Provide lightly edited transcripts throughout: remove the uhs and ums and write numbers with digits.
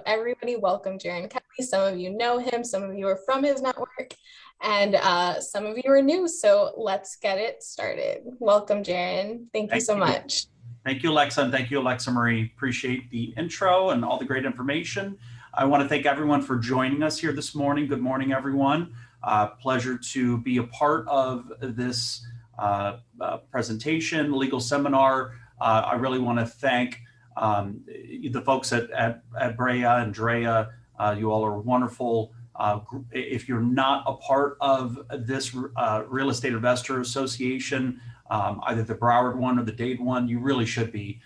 Everybody, welcome Jaron Kelly. Some of you know him, some of you are from his network, and some of you are new. So let's get it started. Welcome, Jaron. Thank you so much. Thank you, Alexa, and thank you, Alexa Marie. Appreciate the intro and all the great information. I want to thank everyone for joining us here this morning. Good morning, everyone. Pleasure to be a part of this presentation, legal seminar. I really want to thank the folks at Brea and Drea. You all are wonderful. If you're not a part of this Real Estate Investor Association, either the Broward one or the Dade one, you really should be,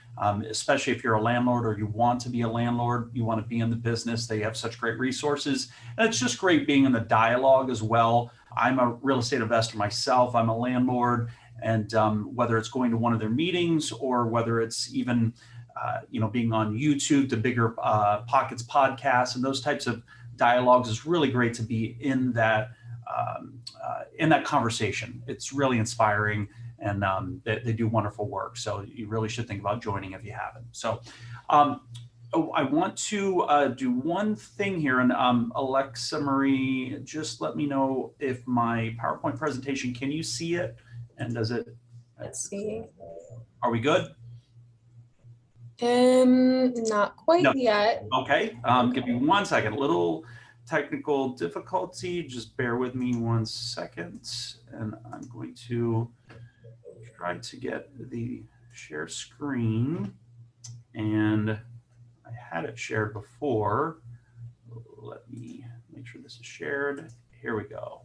especially if you're a landlord or you want to be a landlord, you want to be in the business. They have such great resources. And it's just great being in the dialogue as well. I'm a real estate investor myself. I'm a landlord. And whether it's going to one of their meetings or whether it's even being on YouTube, the Bigger Pockets podcast and those types of dialogues, is really great to be in that conversation. It's really inspiring, and they do wonderful work. So you really should think about joining if you haven't. So I want to do one thing here, and Alexa Marie, just let me know if my PowerPoint presentation, can you see it? And does it? Let's see. Are we good? Not quite yet. Okay, give me 1 second. A little technical difficulty. Just bear with me 1 second, and I'm going to try to get the share screen. And I had it shared before. Let me make sure this is shared. Here we go.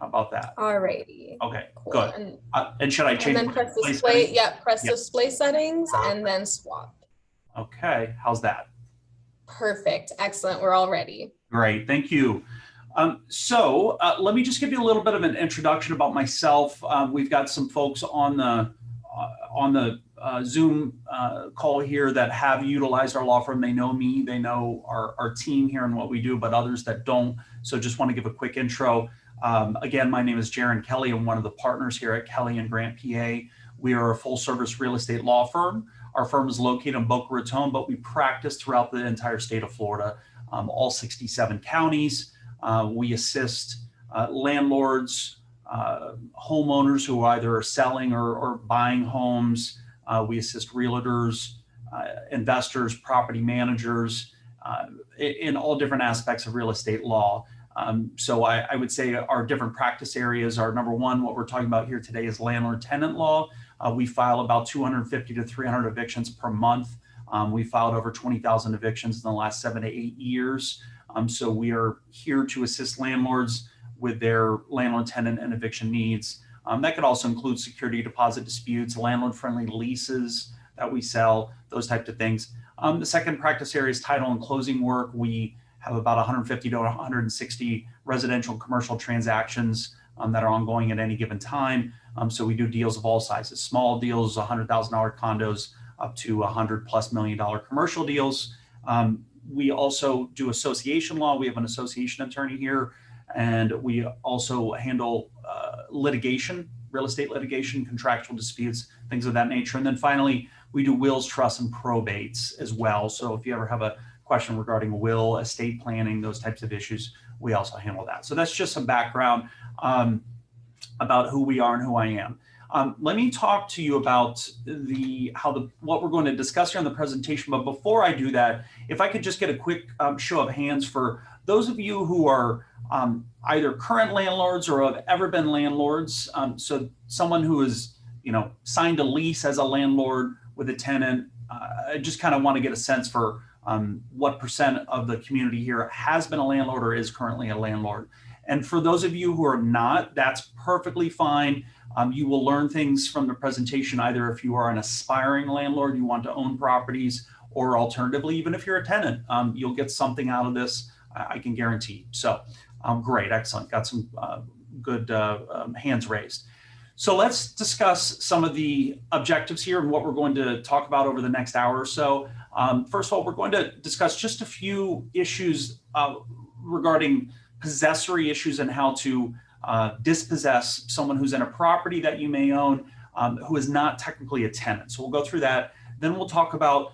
How about that? Alrighty. Okay, cool. Good. And should I change? And then press display. Yeah, press display settings and then swap. Okay, how's that? Perfect. Excellent. We're all ready. Great. Thank you. So let me just give you a little bit of an introduction about myself. We've got some folks on the Zoom call here that have utilized our law firm. They know me, they know our team here and what we do, but others that don't. So just want to give a quick intro. Again, my name is Jaron Kelly. I'm one of the partners here at Kelly and Grant, PA. We are a full service real estate law firm. Our firm is located in Boca Raton, but we practice throughout the entire state of Florida, all 67 counties. We assist landlords, homeowners who either are selling or buying homes. We assist realtors, investors, property managers, in all different aspects of real estate law. So I would say our different practice areas are, number one, what we're talking about here today is landlord-tenant law. We file about 250 to 300 evictions per month. We filed over 20,000 evictions in the last 7 to 8 years. So we are here to assist landlords with their landlord-tenant and eviction needs. That could also include security deposit disputes, landlord-friendly leases that we sell, those types of things. The second practice area is title and closing work. We have about 150 to 160 residential and commercial transactions that are ongoing at any given time. So we do deals of all sizes, small deals, $100,000 condos, up to $100+ million commercial deals. We also do association law. We have an association attorney here, and we also handle litigation, real estate litigation, contractual disputes, things of that nature. And then finally, we do wills, trusts, and probates as well. So if you ever have a question regarding will, estate planning, those types of issues, we also handle that. So that's just some background about who we are and who I am. Let me talk to you about what we're going to discuss here in the presentation. But before I do that, if I could just get a quick show of hands for those of you who are either current landlords or have ever been landlords. So someone who has, signed a lease as a landlord with a tenant. I just kind of want to get a sense for what percent of the community here has been a landlord or is currently a landlord. And for those of you who are not, that's perfectly fine. You will learn things from the presentation, either if you are an aspiring landlord, you want to own properties, or alternatively, even if you're a tenant, you'll get something out of this, I can guarantee. So great, excellent. Got some good hands raised. So let's discuss some of the objectives here and what we're going to talk about over the next hour or so. First of all, we're going to discuss just a few issues regarding possessory issues and how to dispossess someone who's in a property that you may own who is not technically a tenant. So we'll go through that. Then we'll talk about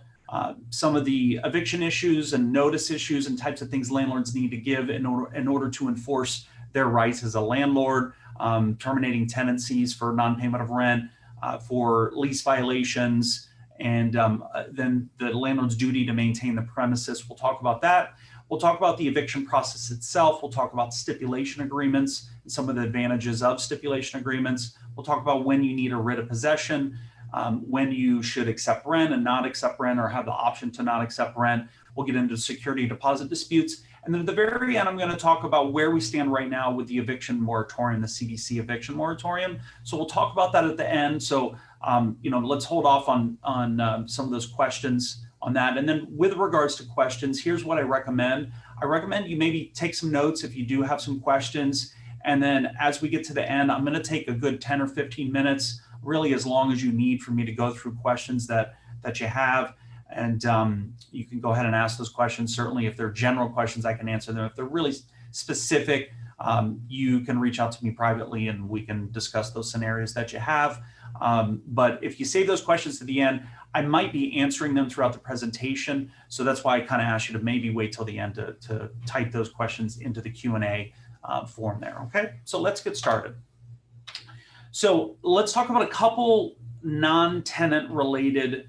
some of the eviction issues and notice issues and types of things landlords need to give in order to enforce their rights as a landlord, terminating tenancies for non-payment of rent, for lease violations, and then the landlord's duty to maintain the premises. We'll talk about that. We'll talk about the eviction process itself. We'll talk about stipulation agreements and some of the advantages of stipulation agreements. We'll talk about when you need a writ of possession, when you should accept rent and not accept rent, or have the option to not accept rent. We'll get into security deposit disputes. And then at the very end, I'm going to talk about where we stand right now with the eviction moratorium, the CDC eviction moratorium. So we'll talk about that at the end. So, let's hold off on some of those questions on that. And then with regards to questions, here's what I recommend. I recommend you maybe take some notes if you do have some questions. And then as we get to the end, I'm going to take a good 10 or 15 minutes, really as long as you need for me to go through questions that you have. And you can go ahead and ask those questions. Certainly, if they're general questions, I can answer them. If they're really specific, you can reach out to me privately and we can discuss those scenarios that you have. But if you save those questions to the end, I might be answering them throughout the presentation. So that's why I kind of asked you to maybe wait till the end to type those questions into the Q&A form there. Okay, so let's get started. So let's talk about a couple non-tenant related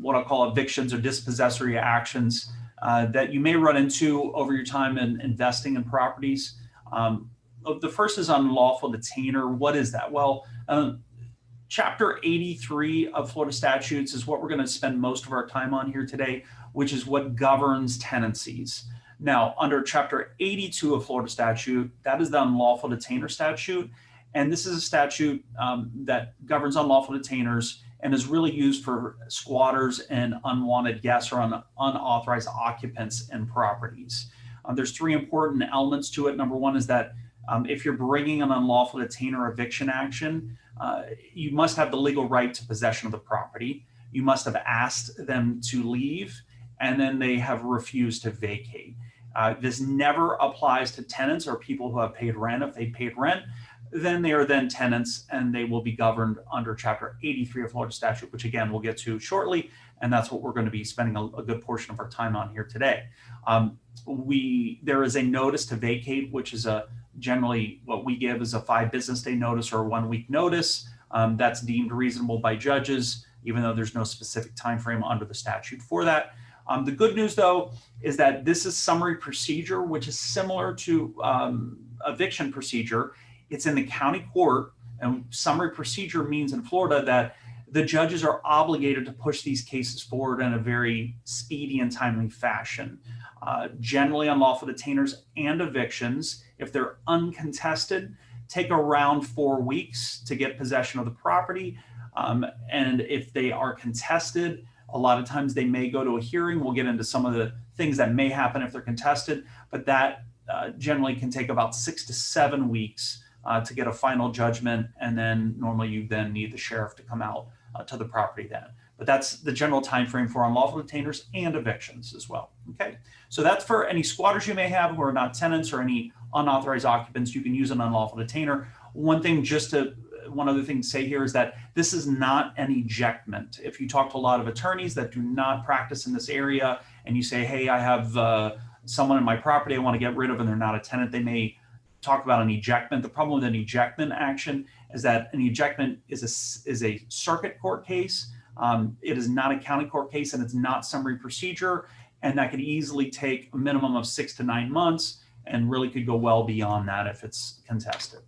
what I'll call evictions or dispossessory actions that you may run into over your time in investing in properties. The first is unlawful detainer. What is that? Well, Chapter 83 of Florida statutes is what we're going to spend most of our time on here today, which is what governs tenancies. Now, under Chapter 82 of Florida statute, that is the unlawful detainer statute. And this is a statute that governs unlawful detainers and is really used for squatters and unwanted guests or unauthorized occupants in properties. There's three important elements to it. Number one is that if you're bringing an unlawful detainer eviction action, you must have the legal right to possession of the property. You must have asked them to leave, and then they have refused to vacate. This never applies to tenants or people who have paid rent. If they paid rent, then they are then tenants and they will be governed under Chapter 83 of Florida statute, which again, we'll get to shortly. And that's what we're going to be spending a good portion of our time on here today. There is a notice to vacate, which is generally what we give is a 5 business day notice or a 1 week notice. That's deemed reasonable by judges, even though there's no specific time frame under the statute for that. The good news, though, is that this is summary procedure, which is similar to eviction procedure. It's in the county court, and summary procedure means in Florida that the judges are obligated to push these cases forward in a very speedy and timely fashion. Generally, unlawful detainers and evictions, if they're uncontested, take around 4 weeks to get possession of the property. And if they are contested, a lot of times they may go to a hearing. We'll get into some of the things that may happen if they're contested, but that generally can take about 6 to 7 weeks to get a final judgment. And then normally you then need the sheriff to come out to the property then. But that's the general time frame for unlawful detainers and evictions as well. Okay, so that's for any squatters you may have who are not tenants or any unauthorized occupants. You can use an unlawful detainer. One other thing to say here is that this is not an ejectment. If you talk to a lot of attorneys that do not practice in this area and you say, hey, I have someone in my property I want to get rid of and they're not a tenant, they may talk about an ejectment. The problem with an ejectment action is that an ejectment is a circuit court case. It is not a county court case and it's not summary procedure. And that could easily take a minimum of 6 to 9 months and really could go well beyond that if it's contested.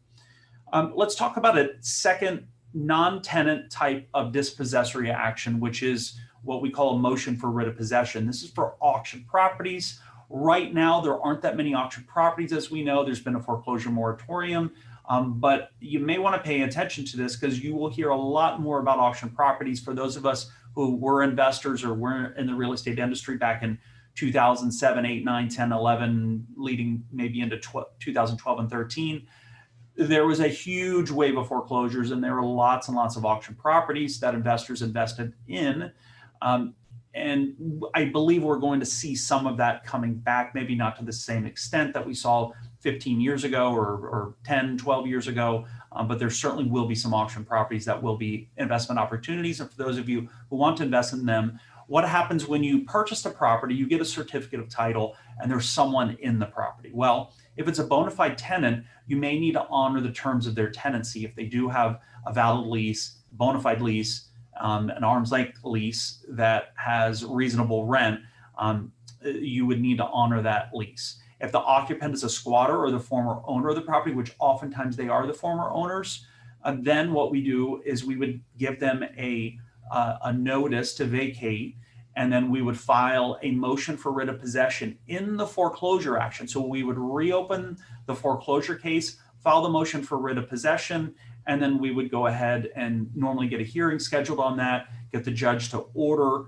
Let's talk about a second non-tenant type of dispossessory action, which is what we call a motion for writ of possession. This is for auction properties. Right now, there aren't that many auction properties, as we know. There's been a foreclosure moratorium, but you may want to pay attention to this because you will hear a lot more about auction properties. For those of us who were investors or were in the real estate industry back in 2007, 8, 9, 10, 11, leading maybe into 2012 and 13, there was a huge wave of foreclosures and there were lots and lots of auction properties that investors invested in. And I believe we're going to see some of that coming back, maybe not to the same extent that we saw 15 years ago or 10, 12 years ago, but there certainly will be some auction properties that will be investment opportunities. And for those of you who want to invest in them, What happens when you purchase a property? You get a certificate of title and there's someone in the property. Well, if it's a bona fide tenant, you may need to honor the terms of their tenancy. If they do have a valid lease, bona fide lease, an arm's length lease that has reasonable rent, you would need to honor that lease. If the occupant is a squatter or the former owner of the property, which oftentimes they are the former owners, then what we do is we would give them a notice to vacate, and then we would file a motion for writ of possession in the foreclosure action. So we would reopen the foreclosure case, file the motion for writ of possession, and then we would go ahead and normally get a hearing scheduled on that, get the judge to order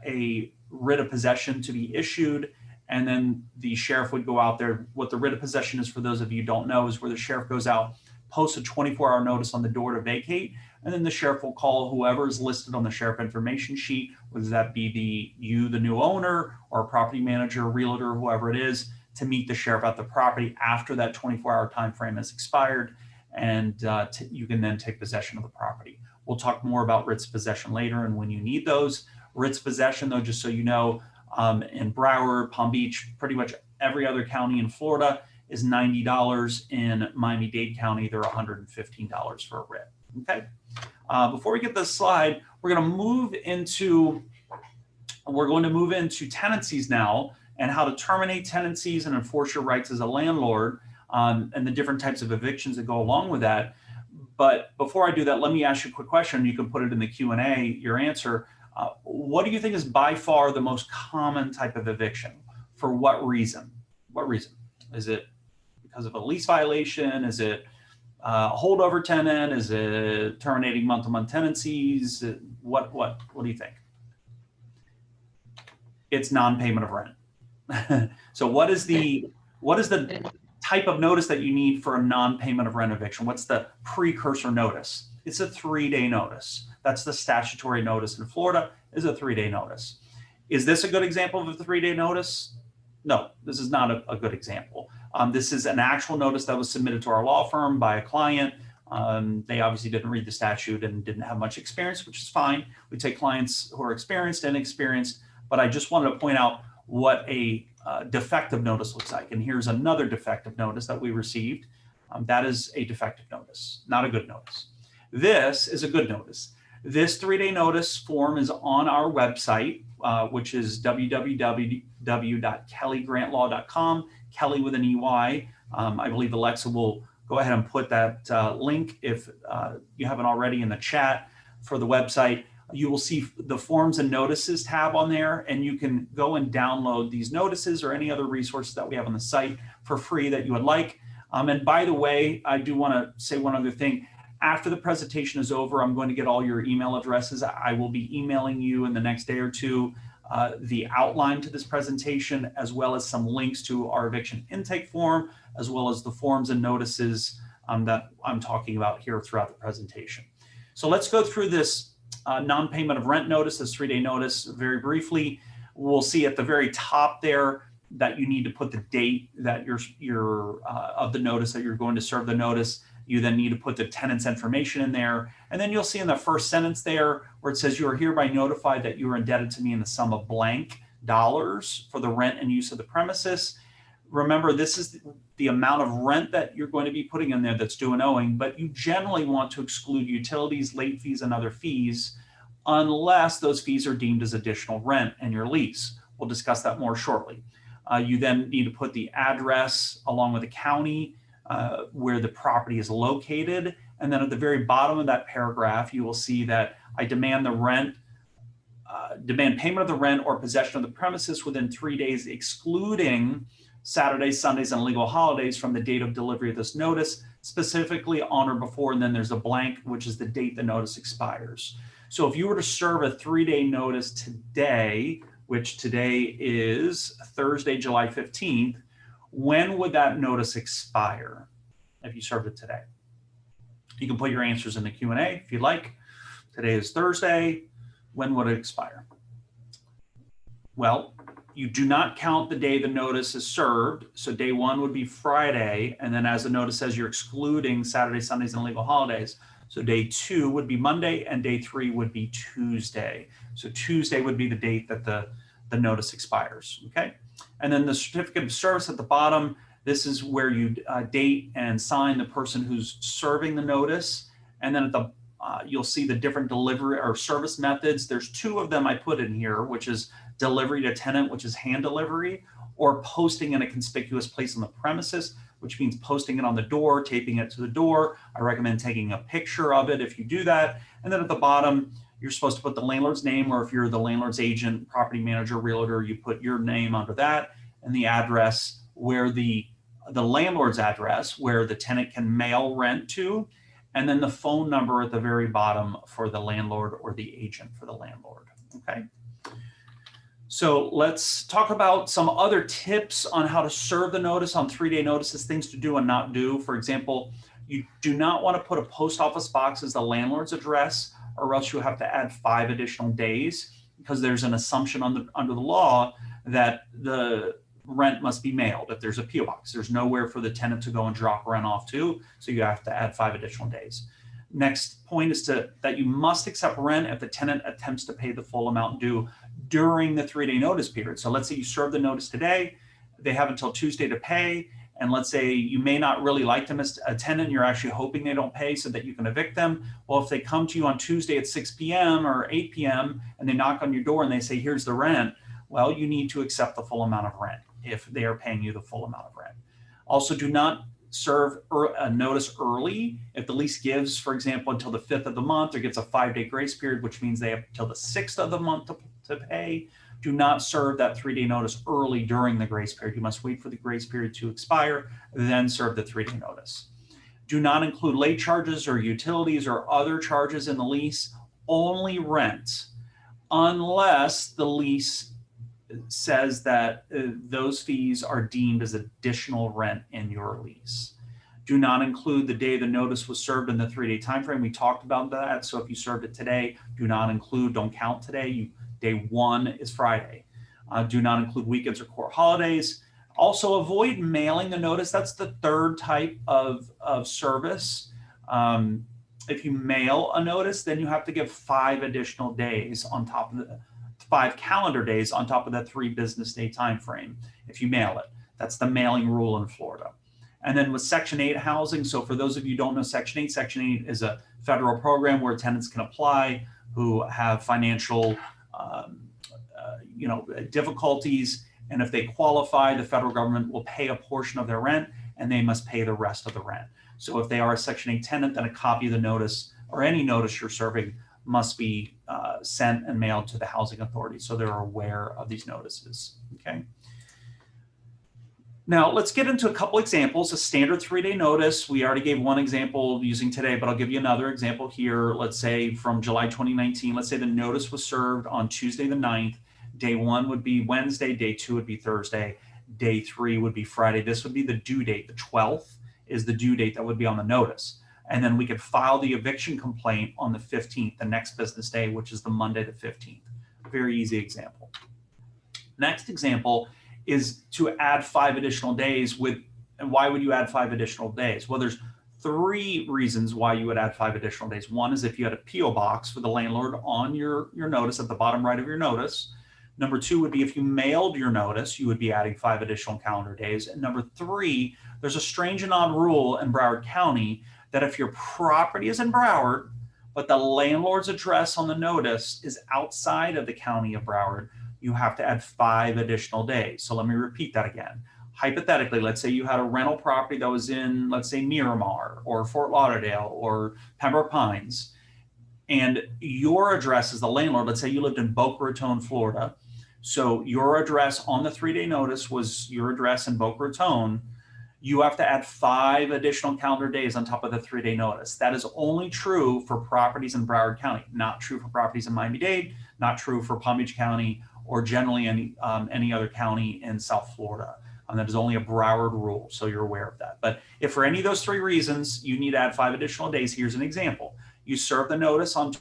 a writ of possession to be issued, and then the sheriff would go out there. What the writ of possession is, for those of you who don't know, is where the sheriff goes out, posts a 24-hour notice on the door to vacate, and then the sheriff will call whoever is listed on the sheriff information sheet, whether that be the new owner or a property manager, realtor, whoever it is, to meet the sheriff at the property after that 24-hour time frame has expired, and you can then take possession of the property. We'll talk more about writs of possession later and when you need those. Writs of possession, though, just so you know, in Broward, Palm Beach, pretty much every other county in Florida is $90. In Miami-Dade County, they're $115 for a writ. Okay. Before we get this slide, we're going to move into tenancies now, and how to terminate tenancies and enforce your rights as a landlord, and the different types of evictions that go along with that. But before I do that, let me ask you a quick question. You can put it in the Q&A, your answer. What do you think is by far the most common type of eviction? For what reason? What reason? Is it because of a lease violation? Is it a holdover tenant? Is it terminating month-to-month tenancies? What do you think? It's non-payment of rent. So what is the type of notice that you need for a non-payment of rent eviction? What's the precursor notice? It's a 3-day notice. That's the statutory notice in Florida, is a 3-day notice. Is this a good example of a 3-day notice? No, this is not a good example. This is an actual notice that was submitted to our law firm by a client. They obviously didn't read the statute and didn't have much experience, which is fine. We take clients who are experienced and inexperienced, but I just wanted to point out what a defective notice looks like. And here's another defective notice that we received. That is a defective notice, not a good notice. This is a good notice. This 3-day notice form is on our website, which is www.kellygrantlaw.com, Kelly with an EY. I believe Alexa will go ahead and put that link, if you haven't already, in the chat for the website. You will see the forms and notices tab on there, and you can go and download these notices or any other resources that we have on the site for free that you would like. And by the way, I do want to say one other thing. After the presentation is over, I'm going to get all your email addresses. I will be emailing you in the next day or two the outline to this presentation, as well as some links to our eviction intake form, as well as the forms and notices that I'm talking about here throughout the presentation. So let's go through this non-payment of rent notice, this 3-day notice, very briefly. We'll see at the very top there that you need to put the date that you're of the notice that you're going to serve the notice. You then need to put the tenant's information in there. And then you'll see in the first sentence there where it says, you are hereby notified that you are indebted to me in the sum of blank dollars for the rent and use of the premises. Remember, this is the amount of rent that you're going to be putting in there that's due and owing, but you generally want to exclude utilities, late fees, and other fees, unless those fees are deemed as additional rent in your lease. We'll discuss that more shortly. You then need to put the address along with the county where the property is located. And then at the very bottom of that paragraph, you will see that I demand the rent, demand payment of the rent or possession of the premises within 3 days, excluding Saturdays, Sundays, and legal holidays from the date of delivery of this notice, specifically on or before, and then there's a blank, which is the date the notice expires. So if you were to serve a 3-day notice today, which today is Thursday, July 15th, when would that notice expire if you served it today? You can put your answers in the Q&A if you'd like. Today is Thursday. When would it expire? Well, you do not count the day the notice is served. So day one would be Friday. And then as the notice says, you're excluding Saturdays, Sundays, and legal holidays. So day 2 would be Monday and day 3 would be Tuesday. So Tuesday would be the date that the notice expires, okay? And then the certificate of service at the bottom, this is where you date and sign the person who's serving the notice. And then at the you'll see the different delivery or service methods. There's 2 of them I put in here, which is delivery to tenant, which is hand delivery, or posting in a conspicuous place on the premises, which means posting it on the door, taping it to the door. I recommend taking a picture of it if you do that. And then at the bottom, you're supposed to put the landlord's name, or if you're the landlord's agent, property manager, realtor, you put your name under that, and the address where the landlord's address where the tenant can mail rent to, and then the phone number at the very bottom for the landlord or the agent for the landlord, okay? So let's talk about some other tips on how to serve the notice on 3-day notices, things to do and not do. For example, you do not want to put a post office box as the landlord's address, or else you have to add 5 additional days, because there's an assumption under the law that the rent must be mailed if there's a PO box. There's nowhere for the tenant to go and drop rent off to, so you have to add 5 additional days. Next point is that you must accept rent if the tenant attempts to pay the full amount due during the 3-day notice period. So let's say you serve the notice today, they have until Tuesday to pay, and let's say you may not really like them as a tenant, you're actually hoping they don't pay so that you can evict them. Well, if they come to you on Tuesday at 6 p.m. or 8 p.m. and they knock on your door and they say, here's the rent, well, you need to accept the full amount of rent if they are paying you the full amount of rent. Also, do not serve a notice early. If the lease gives, for example, until the 5th of the month, or gets a 5-day grace period, which means they have until the 6th of the month to pay, do not serve that 3-day notice early during the grace period. You must wait for the grace period to expire, then serve the 3-day notice. Do not include late charges or utilities or other charges in the lease, only rent, unless the lease says that those fees are deemed as additional rent in your lease. Do not include the day the notice was served in the 3-day time frame. We talked about that. So if you served it today, do not include, don't count today. Day 1 is Friday. Do not include weekends or court holidays. Also avoid mailing the notice. That's the 3rd type of service. If you mail a notice, then you have to give 5 additional days on top of the 5 calendar days on top of that 3 business day time frame if you mail it. That's the mailing rule in Florida. And then with Section 8 housing, so for those of you who don't know Section 8, Section 8 is a federal program where tenants can apply who have financial difficulties, and if they qualify, the federal government will pay a portion of their rent and they must pay the rest of the rent. So if they are a Section 8 tenant, then a copy of the notice or any notice you're serving must be sent and mailed to the housing authority so they're aware of these notices, okay? Now let's get into a couple examples. A standard 3-day notice, we already gave one example using today, but I'll give you another example here. Let's say from July 2019, let's say the notice was served on Tuesday the 9th. Day 1 would be Wednesday, day 2 would be Thursday, day 3 would be Friday. This would be the due date. The 12th is the due date that would be on the notice. And then we could file the eviction complaint on the 15th, the next business day, which is the Monday the 15th. Very easy example. Next example is to add 5 additional days and why would you add 5 additional days? Well, there's 3 reasons why you would add 5 additional days. One is if you had a PO box for the landlord on your notice at the bottom right of your notice. Number 2 would be if you mailed your notice, you would be adding 5 additional calendar days. And number 3, there's a strange and odd rule in Broward County that if your property is in Broward, but the landlord's address on the notice is outside of the county of Broward, you have to add 5 additional days. So let me repeat that again. Hypothetically, let's say you had a rental property that was in, let's say, Miramar or Fort Lauderdale or Pembroke Pines, and your address is the landlord. Let's say you lived in Boca Raton, Florida. So your address on the 3-day notice was your address in Boca Raton. You have to add 5 additional calendar days on top of the 3-day notice. That is only true for properties in Broward County, not true for properties in Miami-Dade, not true for Palm Beach County, or generally any other county in South Florida. That is only a Broward rule, so you're aware of that. But if for any of those 3 reasons you need to add 5 additional days, here's an example. You serve the notice on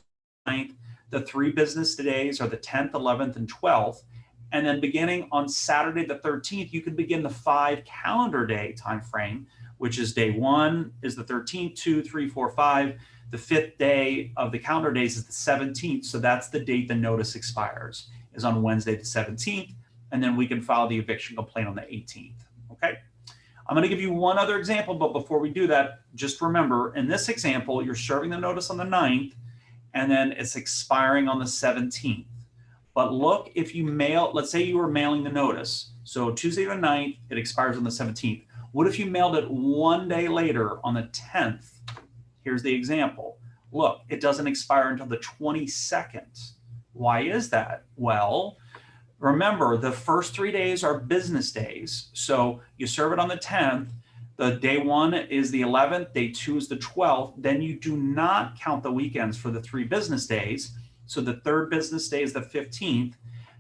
9th, the 3 business days are the 10th, 11th, and 12th. And then beginning on Saturday the 13th, you can begin the 5 calendar day time frame, which is day 1 is the 13th, 2, 3, 4, 5. The 5th day of the calendar days is the 17th. So that's the date the notice expires, is on Wednesday the 17th. And then we can file the eviction complaint on the 18th. Okay. I'm going to give you one other example, but before we do that, just remember in this example, you're serving the notice on the 9th and then it's expiring on the 17th. But look, if you mail, let's say you were mailing the notice. So Tuesday the 9th, it expires on the 17th. What if you mailed it one day later on the 10th? Here's the example. Look, it doesn't expire until the 22nd. Why is that? Well, remember, the first 3 days are business days. So you serve it on the 10th. The day 1 is the 11th. Day 2 is the 12th. Then you do not count the weekends for the 3 business days. So the 3rd business day is the 15th.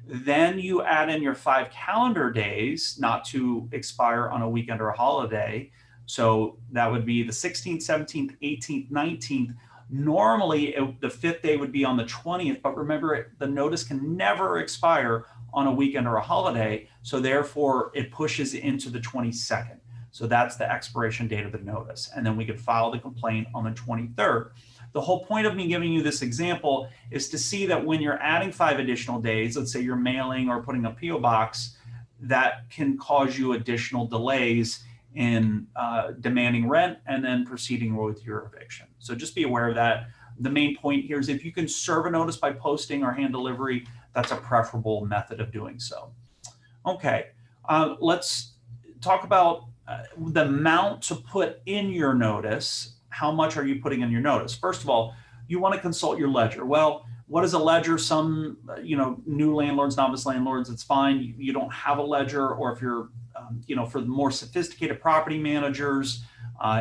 Then you add in your 5 calendar days not to expire on a weekend or a holiday. So that would be the 16th, 17th, 18th, 19th. Normally, the 5th day would be on the 20th, but remember, the notice can never expire on a weekend or a holiday. So therefore, it pushes into the 22nd. So that's the expiration date of the notice. And then we could file the complaint on the 23rd. The whole point of me giving you this example is to see that when you're adding 5 additional days, let's say you're mailing or putting a PO box, that can cause you additional delays in demanding rent and then proceeding with your eviction. So just be aware of that. The main point here is if you can serve a notice by posting or hand delivery, that's a preferable method of doing so. Okay, let's talk about the amount to put in your notice. How much are you putting in your notice? First of all, you want to consult your ledger. Well, what is a ledger? Some, new landlords, novice landlords, it's fine. You don't have a ledger, or if you're, for the more sophisticated property managers,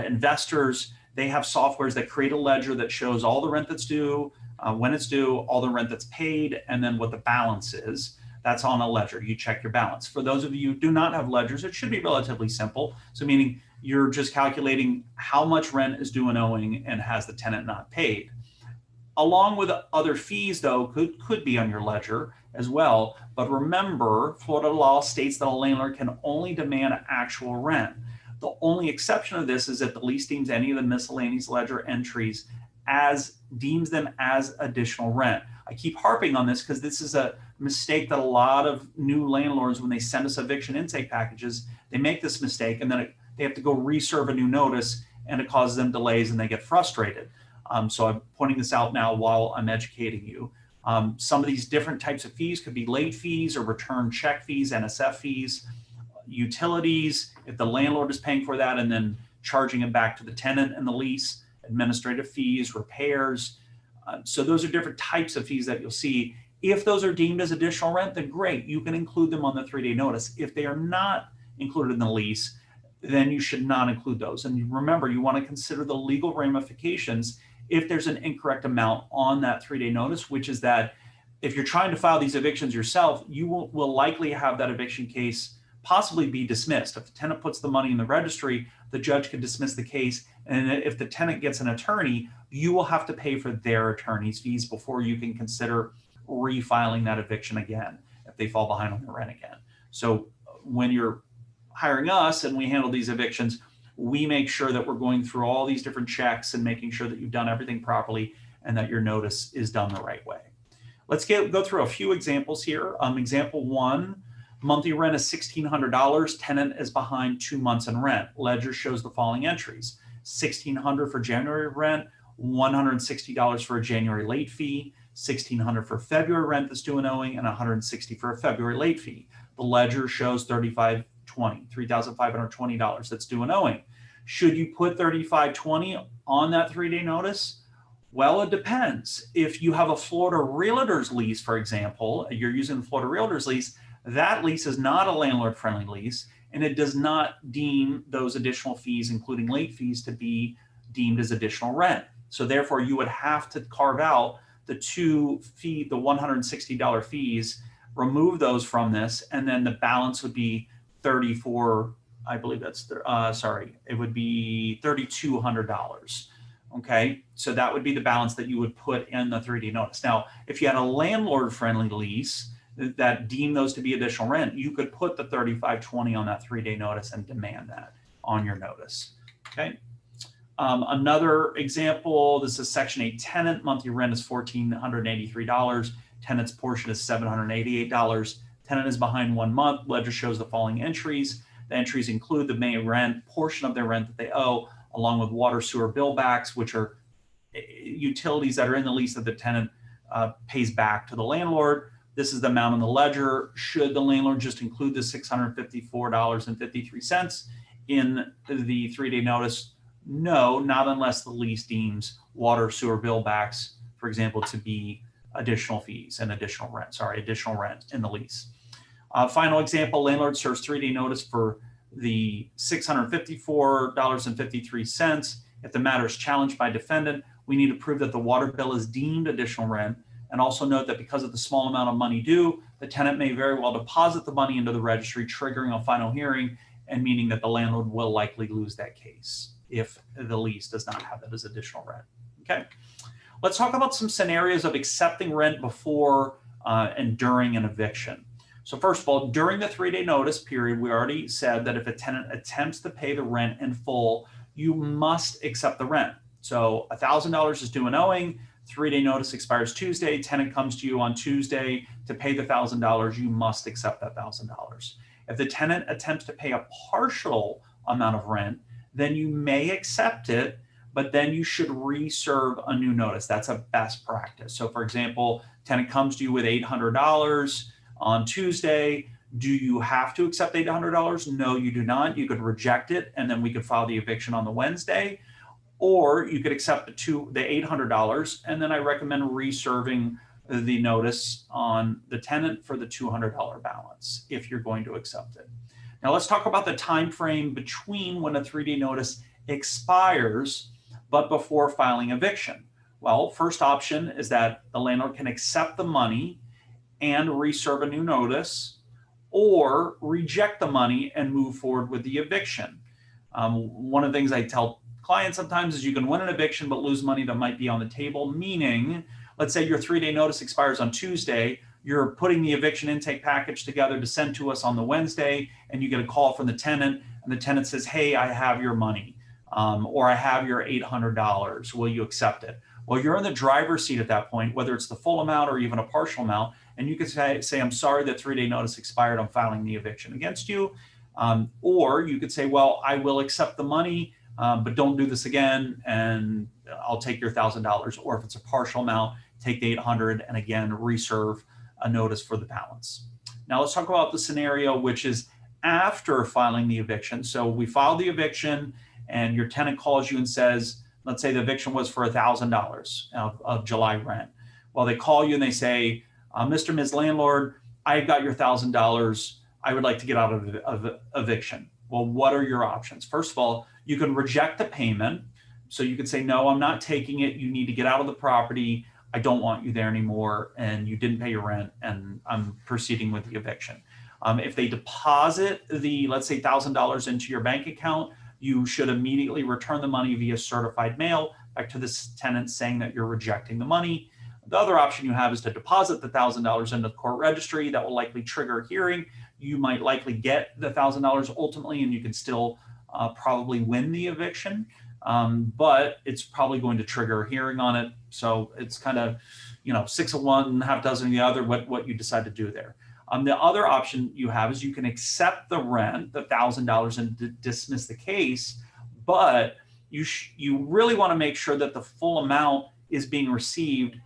investors, they have softwares that create a ledger that shows all the rent that's due, when it's due, all the rent that's paid, and then what the balance is. That's on a ledger. You check your balance. For those of you who do not have ledgers, it should be relatively simple. So meaning you're just calculating how much rent is due and owing and has the tenant not paid. Along with other fees, though, could be on your ledger as well. But remember, Florida law states that a landlord can only demand actual rent. The only exception of this is if the lease deems any of the miscellaneous ledger entries deems them as additional rent. I keep harping on this because this is a mistake that a lot of new landlords, when they send us eviction intake packages, they make this mistake and then they have to go reserve a new notice and it causes them delays and they get frustrated. So I'm pointing this out now while I'm educating you. Some of these different types of fees could be late fees or return check fees, NSF fees, utilities, if the landlord is paying for that and then charging it back to the tenant in the lease, administrative fees, repairs. So those are different types of fees that you'll see. If those are deemed as additional rent, then great, you can include them on the 3-day notice. If they are not included in the lease, then you should not include those. And remember, you want to consider the legal ramifications if there's an incorrect amount on that 3-day notice, which is that if you're trying to file these evictions yourself, you will likely have that eviction case possibly be dismissed. If the tenant puts the money in the registry, the judge can dismiss the case. And if the tenant gets an attorney, you will have to pay for their attorney's fees before you can consider refiling that eviction again if they fall behind on the rent again. So when you're hiring us and we handle these evictions, we make sure that we're going through all these different checks and making sure that you've done everything properly and that your notice is done the right way. Let's go through a few examples here. Example 1, monthly rent is $1,600. Tenant is behind 2 months in rent. Ledger shows the following entries: $1,600 for January rent, $160 for a January late fee, $1,600 for February rent that's due and owing, and $160 for a February late fee. The ledger shows $3,520 that's due and owing. Should you put $3,520 on that 3-day notice? Well, it depends. If you have a Florida Realtors lease, for example, you're using the Florida Realtors lease, that lease is not a landlord-friendly lease, and it does not deem those additional fees, including late fees, to be deemed as additional rent. So therefore, you would have to carve out the the $160 fees, remove those from this, and then the balance would be I believe that's, it would be $3,200. Okay, so that would be the balance that you would put in the 3-day notice. Now, if you had a landlord-friendly lease that deemed those to be additional rent, you could put the $3,520 on that 3-day notice and demand that on your notice. Okay. Another example, this is Section 8 tenant. Monthly rent is $1,483. Tenant's portion is $788. Tenant is behind 1 month. Ledger shows the following entries. The entries include the May rent, portion of their rent that they owe, along with water, sewer bill backs, which are utilities that are in the lease that the tenant pays back to the landlord. This is the amount on the ledger. Should the landlord just include the $654.53 in the 3-day notice? No, not unless the lease deems water, sewer bill backs, for example, to be additional fees and additional rent in the lease. Final example, landlord serves 3-day notice for the $654.53. If the matter is challenged by defendant, we need to prove that the water bill is deemed additional rent, and also note that because of the small amount of money due, the tenant may very well deposit the money into the registry, triggering a final hearing, and meaning that the landlord will likely lose that case if the lease does not have it as additional rent. Okay, let's talk about some scenarios of accepting rent before and during an eviction. So first of all, during the 3-day notice period, we already said that if a tenant attempts to pay the rent in full, you must accept the rent. So $1,000 is due and owing, 3-day notice expires Tuesday, tenant comes to you on Tuesday to pay the $1,000, you must accept that $1,000. If the tenant attempts to pay a partial amount of rent, then you may accept it, but then you should reserve a new notice. That's a best practice. So for example, tenant comes to you with $800 on Tuesday. Do you have to accept $800? No, you do not. You could reject it, and then we could file the eviction on the Wednesday, or you could accept the $800, and then I recommend reserving the notice on the tenant for the $200 balance if you're going to accept it. Now let's talk about the time frame between when a 3-day notice expires but before filing eviction. Well, first option is that the landlord can accept the money and reserve a new notice, or reject the money and move forward with the eviction. One of the things I tell clients sometimes is you can win an eviction but lose money that might be on the table, meaning, let's say your 3-day notice expires on Tuesday, you're putting the eviction intake package together to send to us on the Wednesday, and you get a call from the tenant, and the tenant says, hey, I have your money, or I have your $800, will you accept it? Well, you're in the driver's seat at that point, whether it's the full amount or even a partial amount, and you could say I'm sorry, that 3-day notice expired, I'm filing the eviction against you. Or you could say, well, I will accept the money, but don't do this again, and I'll take your $1,000. Or if it's a partial amount, take the $800 and again, reserve a notice for the balance. Now let's talk about the scenario which is after filing the eviction. So we filed the eviction and your tenant calls you and says, let's say the eviction was for $1,000 of July rent. Well, they call you and they say, Mr. and Ms. Landlord, I've got your $1,000. I would like to get out of eviction. Well, what are your options? First of all, you can reject the payment. So you could say, no, I'm not taking it. You need to get out of the property. I don't want you there anymore, and you didn't pay your rent, and I'm proceeding with the eviction. If they deposit the, let's say, $1,000 into your bank account, you should immediately return the money via certified mail back to this tenant saying that you're rejecting the money. The other option you have is to deposit the $1,000 into the court registry. That will likely trigger a hearing. You might likely get the $1,000 ultimately, and you can still probably win the eviction. But it's probably going to trigger a hearing on it. So it's kind of, 6 of one, half dozen of the other, what you decide to do there. The other option you have is you can accept the rent, the $1,000, and dismiss the case, but you really want to make sure that the full amount is being received,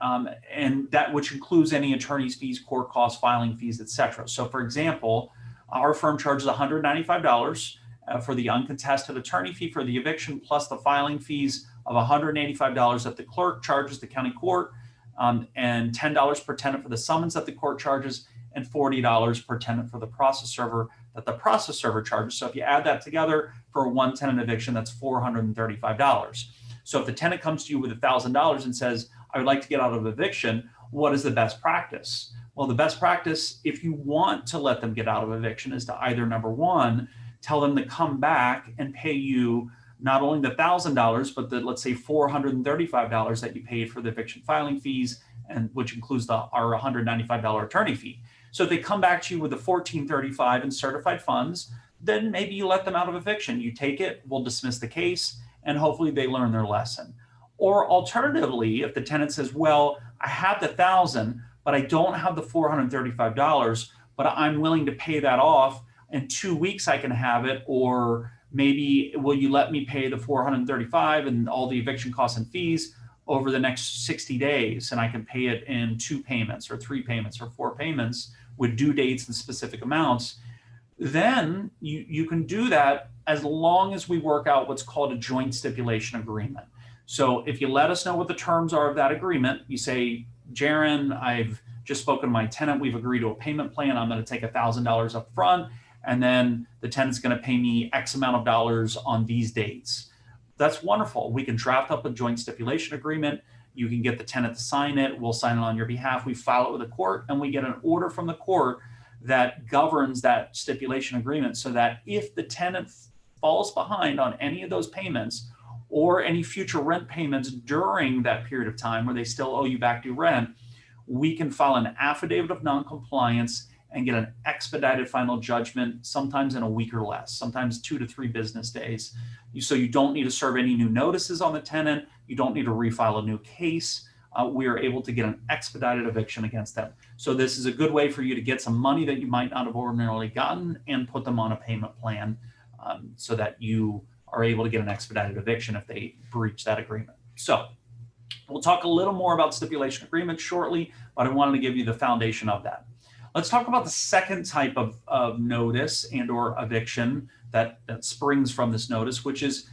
and that which includes any attorney's fees, court costs, filing fees, etc. So for example, our firm charges $195 for the uncontested attorney fee for the eviction, plus the filing fees of $185 that the clerk charges the county court, and $10 per tenant for the summons that the court charges, and $40 per tenant for the process server that the process server charges. So if you add that together for a 1-tenant eviction, that's $435. So if the tenant comes to you with $1,000 and says, I would like to get out of eviction, what is the best practice? Well, the best practice, if you want to let them get out of eviction, is to either, number one, tell them to come back and pay you not only the $1,000, but the, let's say, $435 that you paid for the eviction filing fees, and which includes our $195 attorney fee. So if they come back to you with the $1,435 in certified funds, then maybe you let them out of eviction. You take it, we'll dismiss the case, and hopefully they learn their lesson. Or alternatively, if the tenant says, well, I have the $1,000, but I don't have the $435, but I'm willing to pay that off. In 2 weeks, I can have it. Or maybe, will you let me pay the $435 and all the eviction costs and fees over the next 60 days? And I can pay it in 2 payments or 3 payments or 4 payments with due dates and specific amounts. Then you can do that as long as we work out what's called a joint stipulation agreement. So if you let us know what the terms are of that agreement, you say, Jaron, I've just spoken to my tenant. We've agreed to a payment plan. I'm going to take $1,000 up front, and then the tenant's going to pay me X amount of dollars on these dates. That's wonderful. We can draft up a joint stipulation agreement. You can get the tenant to sign it. We'll sign it on your behalf. We file it with the court, and we get an order from the court that governs that stipulation agreement, so that if the tenant falls behind on any of those payments or any future rent payments during that period of time where they still owe you back due rent, we can file an affidavit of noncompliance and get an expedited final judgment, sometimes in a week or less, sometimes 2 to 3 business days. So you don't need to serve any new notices on the tenant. You don't need to refile a new case. We are able to get an expedited eviction against them. So this is a good way for you to get some money that you might not have ordinarily gotten and put them on a payment plan, so that you are able to get an expedited eviction if they breach that agreement. So we'll talk a little more about stipulation agreements shortly, but I wanted to give you the foundation of that. Let's talk about the second type of notice and or eviction that springs from this notice, which is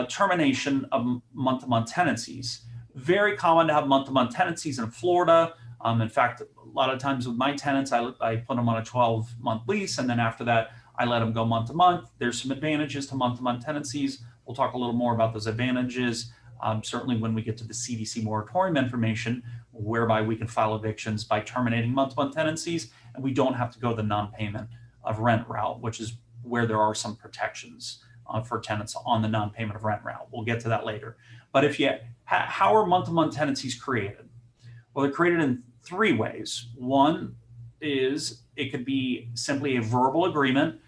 termination of month-to-month tenancies. Very common to have month-to-month tenancies in Florida. In fact, a lot of times with my tenants, I put them on a 12-month lease, and then after that, I let them go month-to-month. There's some advantages to month-to-month tenancies. We'll talk a little more about those advantages, certainly when we get to the CDC moratorium information, whereby we can file evictions by terminating month-to-month tenancies, and we don't have to go the non-payment of rent route, which is where there are some protections for tenants on the non-payment of rent route. We'll get to that later. But how are month-to-month tenancies created? Well, they're created in 3 ways. One is it could be simply a verbal agreement.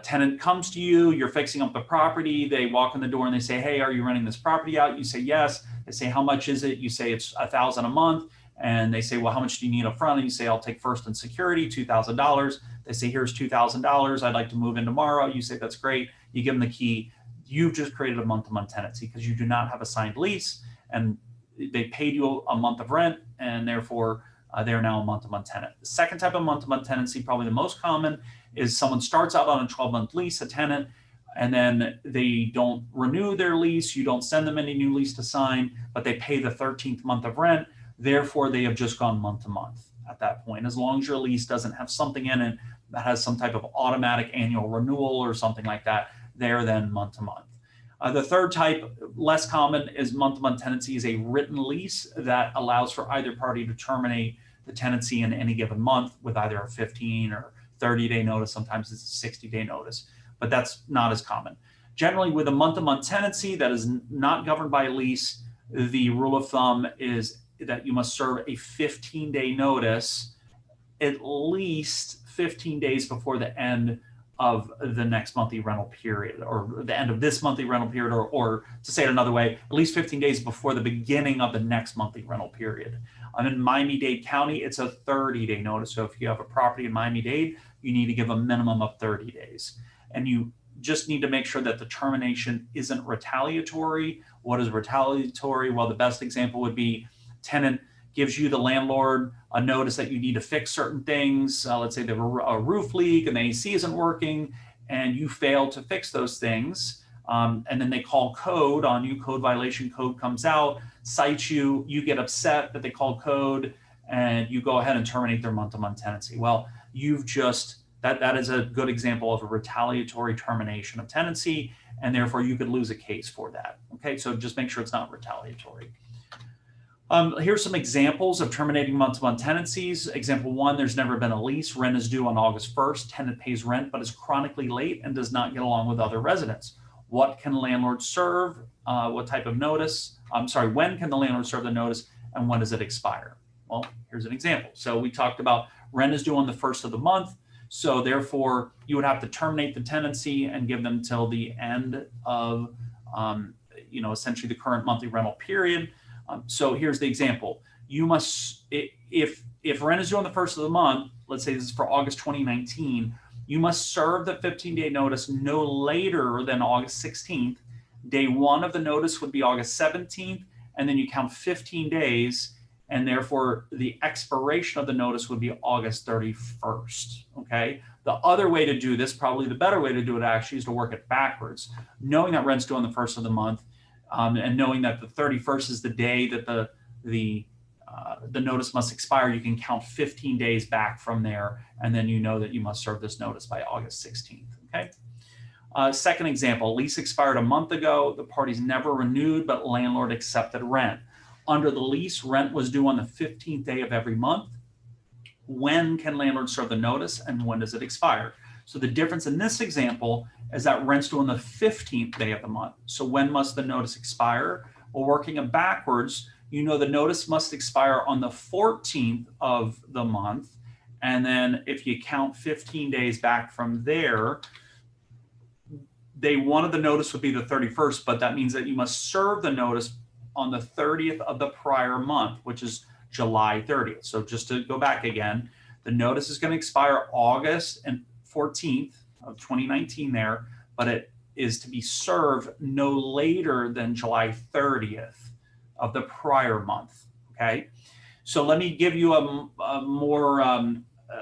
Tenant comes to you, you're fixing up the property, they walk in the door and they say, hey, are you renting this property out? You say, yes. They say, how much is it? You say, it's $1,000 a month. And they say, well, how much do you need up front? And you say, I'll take first and security, $2,000. They say, here's $2,000. I'd like to move in tomorrow. You say, that's great. You give them the key. You've just created a month-to-month tenancy because you do not have a signed lease, and they paid you a month of rent, and therefore they're now a month-to-month tenant. The second type of month-to-month tenancy, probably the most common, is someone starts out on a 12-month lease, a tenant, and then they don't renew their lease. You don't send them any new lease to sign, but they pay the 13th month of rent. Therefore, they have just gone month-to-month at that point. As long as your lease doesn't have something in it that has some type of automatic annual renewal or something like that, they're then month-to-month. The third type, less common, is month-to-month tenancy is a written lease that allows for either party to terminate the tenancy in any given month with either a 15 or 30-day notice. Sometimes it's a 60-day notice, but that's not as common. Generally, with a month-to-month tenancy that is not governed by a lease, the rule of thumb is that you must serve a 15-day notice at least 15 days before the end of the next monthly rental period, or the end of this monthly rental period, or to say it another way, at least 15 days before the beginning of the next monthly rental period. In Miami-Dade County, it's a 30-day notice. So if you have a property in Miami-Dade, you need to give a minimum of 30 days. And you just need to make sure that the termination isn't retaliatory. What is retaliatory? Well, the best example would be tenant gives you, the landlord, a notice that you need to fix certain things. Let's say there's a roof leak and the AC isn't working, and you fail to fix those things. And then they call code on you, code violation, code comes out, cites you, you get upset that they called code, and you go ahead and terminate their month-to-month tenancy. Well, you've just, that is a good example of a retaliatory termination of tenancy, and therefore you could lose a case for that. Okay, so just make sure it's not retaliatory. Here's some examples of terminating month-to-month tenancies. Example 1, there's never been a lease. Rent is due on August 1st. Tenant pays rent, but is chronically late and does not get along with other residents. What can landlord serve? What type of notice? When can the landlord serve the notice, and when does it expire? Well, here's an example. So we talked about rent is due on the 1st of the month. So therefore, you would have to terminate the tenancy and give them till the end of, essentially the current monthly rental period. So here's the example. You must, if rent is due on the first of the month, let's say this is for August 2019, you must serve the 15-day notice no later than August 16th. Day one of the notice would be August 17th, and then you count 15 days, and therefore the expiration of the notice would be August 31st, okay? The other way to do this, probably the better way to do it actually, is to work it backwards. Knowing that rent's due on the first of the month, and knowing that the 31st is the day that the notice must expire, you can count 15 days back from there, and then you know that you must serve this notice by August 16th, okay? Second example, lease expired a month ago, the parties never renewed, but landlord accepted rent. Under the lease, rent was due on the 15th day of every month. When can landlord serve the notice, and when does it expire? So the difference in this example is that rent's due on the 15th day of the month. So when must the notice expire? Well, working it backwards, you know the notice must expire on the 14th of the month. And then if you count 15 days back from there, day one of the notice would be the 31st, but that means that you must serve the notice on the 30th of the prior month, which is July 30th. So just to go back again, the notice is going to expire August 14th of 2019 there, but it is to be served no later than July 30th of the prior month, okay? So let me give you a more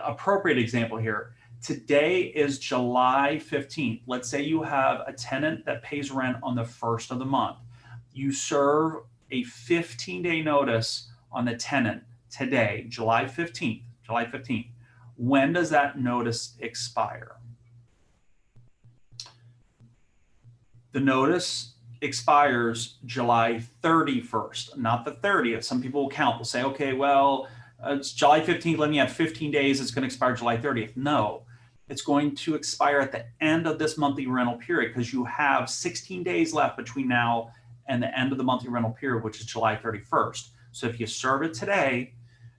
appropriate example here. Today is July 15th. Let's say you have a tenant that pays rent on the first of the month. You serve a 15-day notice on the tenant today, July 15th. When does that notice expire? The notice expires July 31st, not the 30th. Some people will count. They'll say, okay, well, it's July 15th. Let me add 15 days. It's going to expire July 30th. No, it's going to expire at the end of this monthly rental period because you have 16 days left between now and the end of the monthly rental period, which is July 31st. So if you serve it today,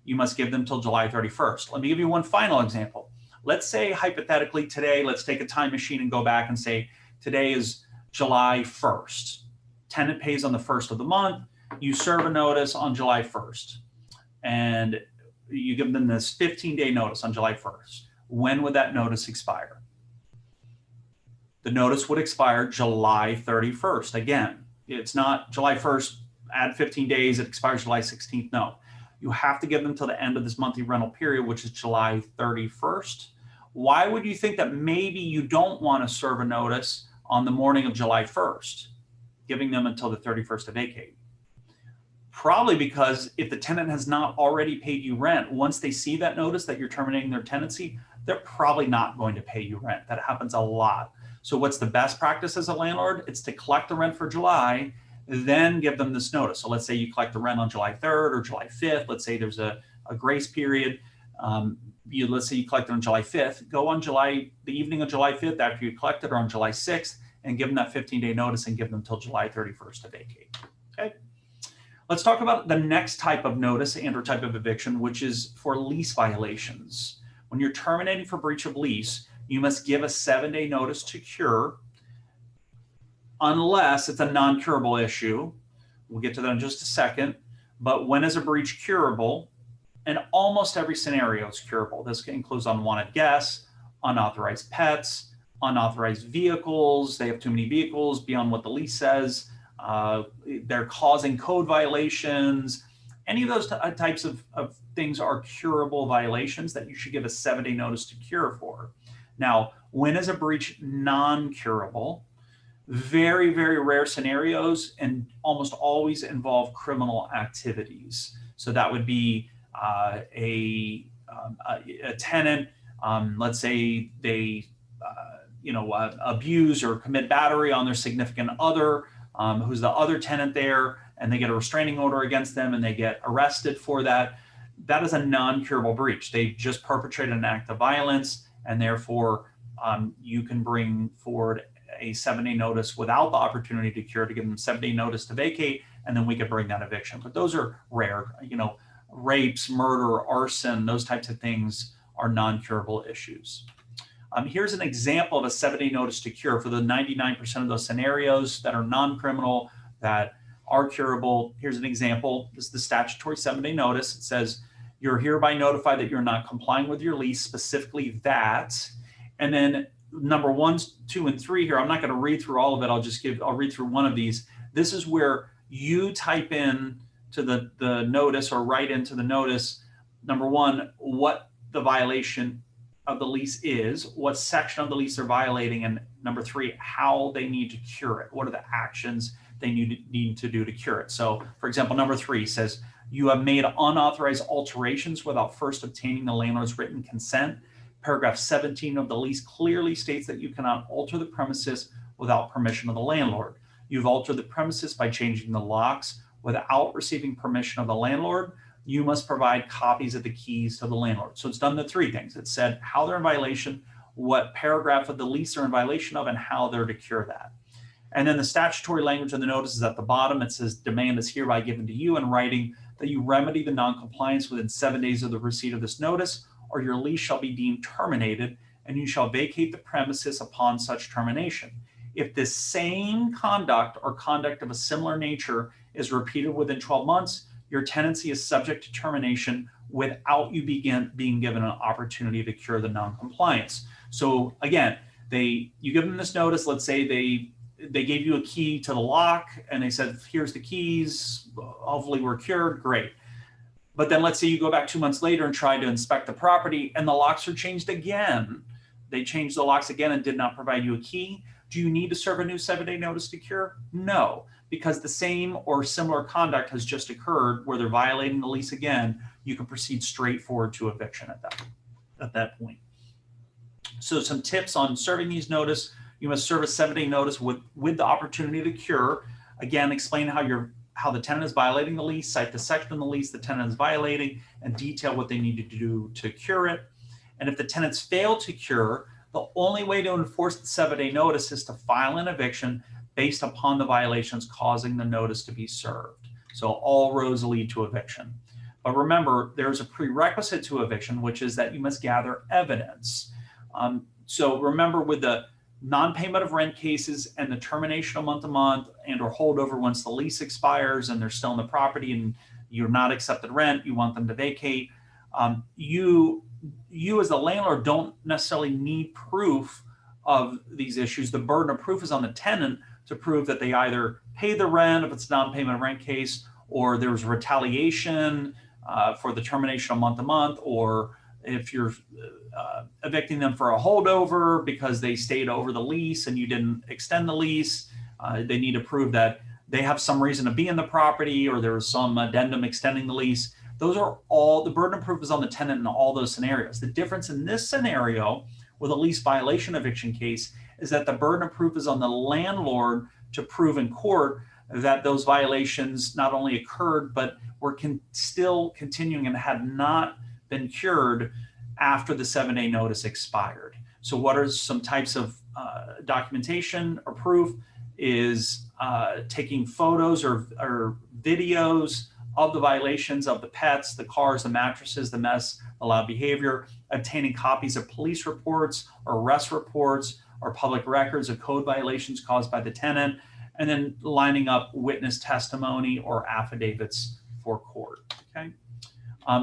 you must give them till July 31st. Let me give you one final example. Let's say hypothetically today, let's take a time machine and go back and say today is July 1st. Tenant pays on the first of the month. You serve a notice on July 1st. And you give them this 15-day notice on July 1st. When would that notice expire? The notice would expire July 31st. Again, it's not July 1st, add 15 days, it expires July 16th. No, you have to give them till the end of this monthly rental period, which is July 31st. Why would you think that maybe you don't want to serve a notice on the morning of July 1st, giving them until the 31st to vacate? Probably because if the tenant has not already paid you rent, once they see that notice that you're terminating their tenancy, they're probably not going to pay you rent. That happens a lot. So what's the best practice as a landlord? It's to collect the rent for July, then give them this notice. So let's say you collect the rent on July 3rd or July 5th. Let's say there's a grace period. Let's say you collect it on July 5th. Go on the evening of July 5th after you collect it, or on July 6th, and give them that 15-day notice and give them till July 31st to vacate. Okay. Let's talk about the next type of notice and or type of eviction, which is for lease violations. When you're terminating for breach of lease, you must give a 7-day notice to cure, unless it's a non-curable issue. We'll get to that in just a second. But when is a breach curable? And almost every scenario is curable. This includes unwanted guests, unauthorized pets, unauthorized vehicles. They have too many vehicles beyond what the lease says. They're causing code violations. Any of those types of things are curable violations that you should give a 7-day notice to cure for. Now, when is a breach non-curable? Very, very rare scenarios and almost always involve criminal activities. So that would be a tenant, let's say they abuse or commit battery on their significant other, who's the other tenant there, and they get a restraining order against them and they get arrested for that. That is a non-curable breach. They just perpetrated an act of violence, and therefore you can bring forward a 7-day notice without the opportunity to cure, to give them 7-day notice to vacate, and then we could bring that eviction. But those are rare. Rapes, murder, arson, those types of things are non-curable issues. Here's an example of a 7-day notice to cure for the 99% of those scenarios that are non-criminal, that are curable. Here's an example. This is the statutory 7-day notice. It says, you're hereby notified that you're not complying with your lease, specifically that. And then number 1, 2, and 3 here, I'm not going to read through all of it. I'll read through one of these. This is where you type in to the notice or write into the notice, number 1, what the violation of the lease is, what section of the lease they're violating, and number 3, how they need to cure it. What are the actions they need to do to cure it? So, for example, number 3 says, you have made unauthorized alterations without first obtaining the landlord's written consent. Paragraph 17 of the lease clearly states that you cannot alter the premises without permission of the landlord. You've altered the premises by changing the locks without receiving permission of the landlord. You must provide copies of the keys to the landlord. So it's done the 3 things. It said how they're in violation, what paragraph of the lease they're in violation of, and how they're to cure that. And then the statutory language of the notice is at the bottom. It says, demand is hereby given to you in writing that you remedy the noncompliance within 7 days of the receipt of this notice, or your lease shall be deemed terminated, and you shall vacate the premises upon such termination. If the same conduct or conduct of a similar nature is repeated within 12 months, your tenancy is subject to termination without you being given an opportunity to cure the noncompliance. So again, you give them this notice. Let's say they gave you a key to the lock and they said, here's the keys, hopefully we're cured, great. But then let's say you go back 2 months later and try to inspect the property and the locks are changed again. They changed the locks again and did not provide you a key. Do you need to serve a new 7-day notice to cure? No, because the same or similar conduct has just occurred where they're violating the lease again. You can proceed straight forward to eviction at that point. So some tips on serving these notice. You must serve a 7-day notice with the opportunity to cure. Again, explain how the tenant is violating the lease, cite the section of the lease the tenant is violating, and detail what they need to do to cure it. And if the tenants fail to cure, the only way to enforce the 7-day notice is to file an eviction based upon the violations causing the notice to be served. So all roads lead to eviction. But remember, there's a prerequisite to eviction, which is that you must gather evidence. So remember, with the non-payment of rent cases and the termination of month-to-month and or holdover once the lease expires and they're still in the property and you're not accepted rent, you want them to vacate, you as the landlord don't necessarily need proof of these issues. The burden of proof is on the tenant to prove that they either pay the rent if it's a non-payment of rent case, or there was retaliation for the termination of month-to-month, or if you're evicting them for a holdover because they stayed over the lease and you didn't extend the lease, they need to prove that they have some reason to be in the property or there was some addendum extending the lease. Those are all, the burden of proof is on the tenant in all those scenarios. The difference in this scenario with a lease violation eviction case is that the burden of proof is on the landlord to prove in court that those violations not only occurred, but were still continuing and had not been cured after the 7-day notice expired. So what are some types of documentation or proof is taking photos or videos of the violations of the pets, the cars, the mattresses, the mess, the loud behavior, obtaining copies of police reports or arrest reports or public records of code violations caused by the tenant, and then lining up witness testimony or affidavits for court, okay?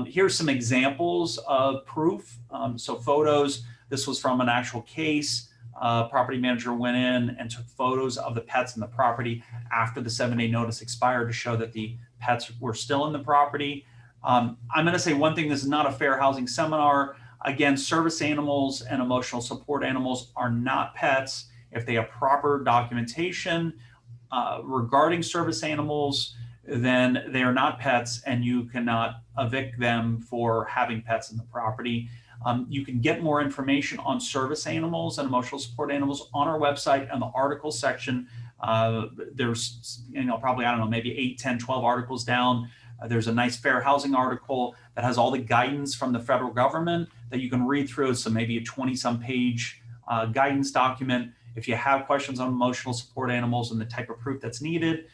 Here's some examples of proof. So photos, this was from an actual case. Property manager went in and took photos of the pets in the property after the 7-day notice expired to show that the pets were still in the property. I'm gonna say one thing, this is not a fair housing seminar. Again, service animals and emotional support animals are not pets. If they have proper documentation regarding service animals, then they are not pets and you cannot evict them for having pets in the property. You can get more information on service animals and emotional support animals on our website in the article section. There's, probably, I don't know, maybe 8, 10, 12 articles down. There's a nice fair housing article that has all the guidance from the federal government that you can read through. So maybe a 20-some page guidance document. If you have questions on emotional support animals and the type of proof that's needed,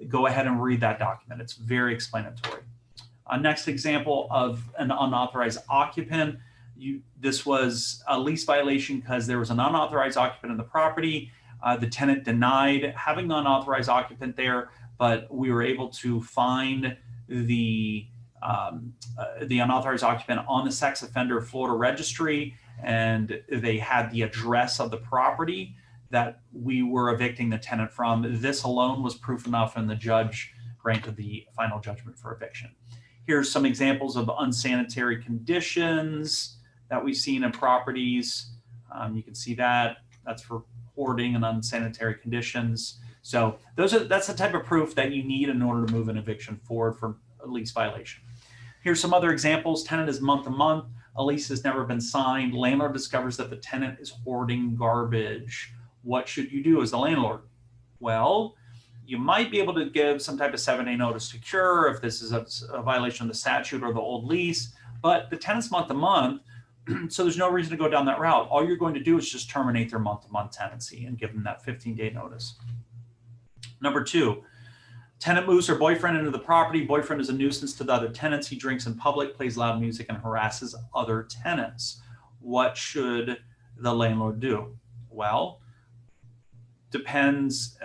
go ahead and read that document. It's very explanatory. Next example of an unauthorized occupant. This was a lease violation because there was an unauthorized occupant in the property. The tenant denied having the unauthorized occupant there, but we were able to find the unauthorized occupant on the sex offender Florida registry, and they had the address of the property that we were evicting the tenant from. This alone was proof enough, and the judge granted the final judgment for eviction. Here's some examples of unsanitary conditions that we've seen in properties. You can see that's for hoarding and unsanitary conditions. So that's the type of proof that you need in order to move an eviction forward for a lease violation. Here's some other examples. Tenant is month to month. A lease has never been signed. Landlord discovers that the tenant is hoarding garbage. What should you do as the landlord? Well, you might be able to give some type of 7-day notice to cure if this is a violation of the statute or the old lease, but the tenant's month to month, so there's no reason to go down that route. All you're going to do is just terminate their month to month tenancy and give them that 15-day notice. Number 2, tenant moves her boyfriend into the property. Boyfriend is a nuisance to the other tenants. He drinks in public, plays loud music, and harasses other tenants. What should the landlord do? Well, depends,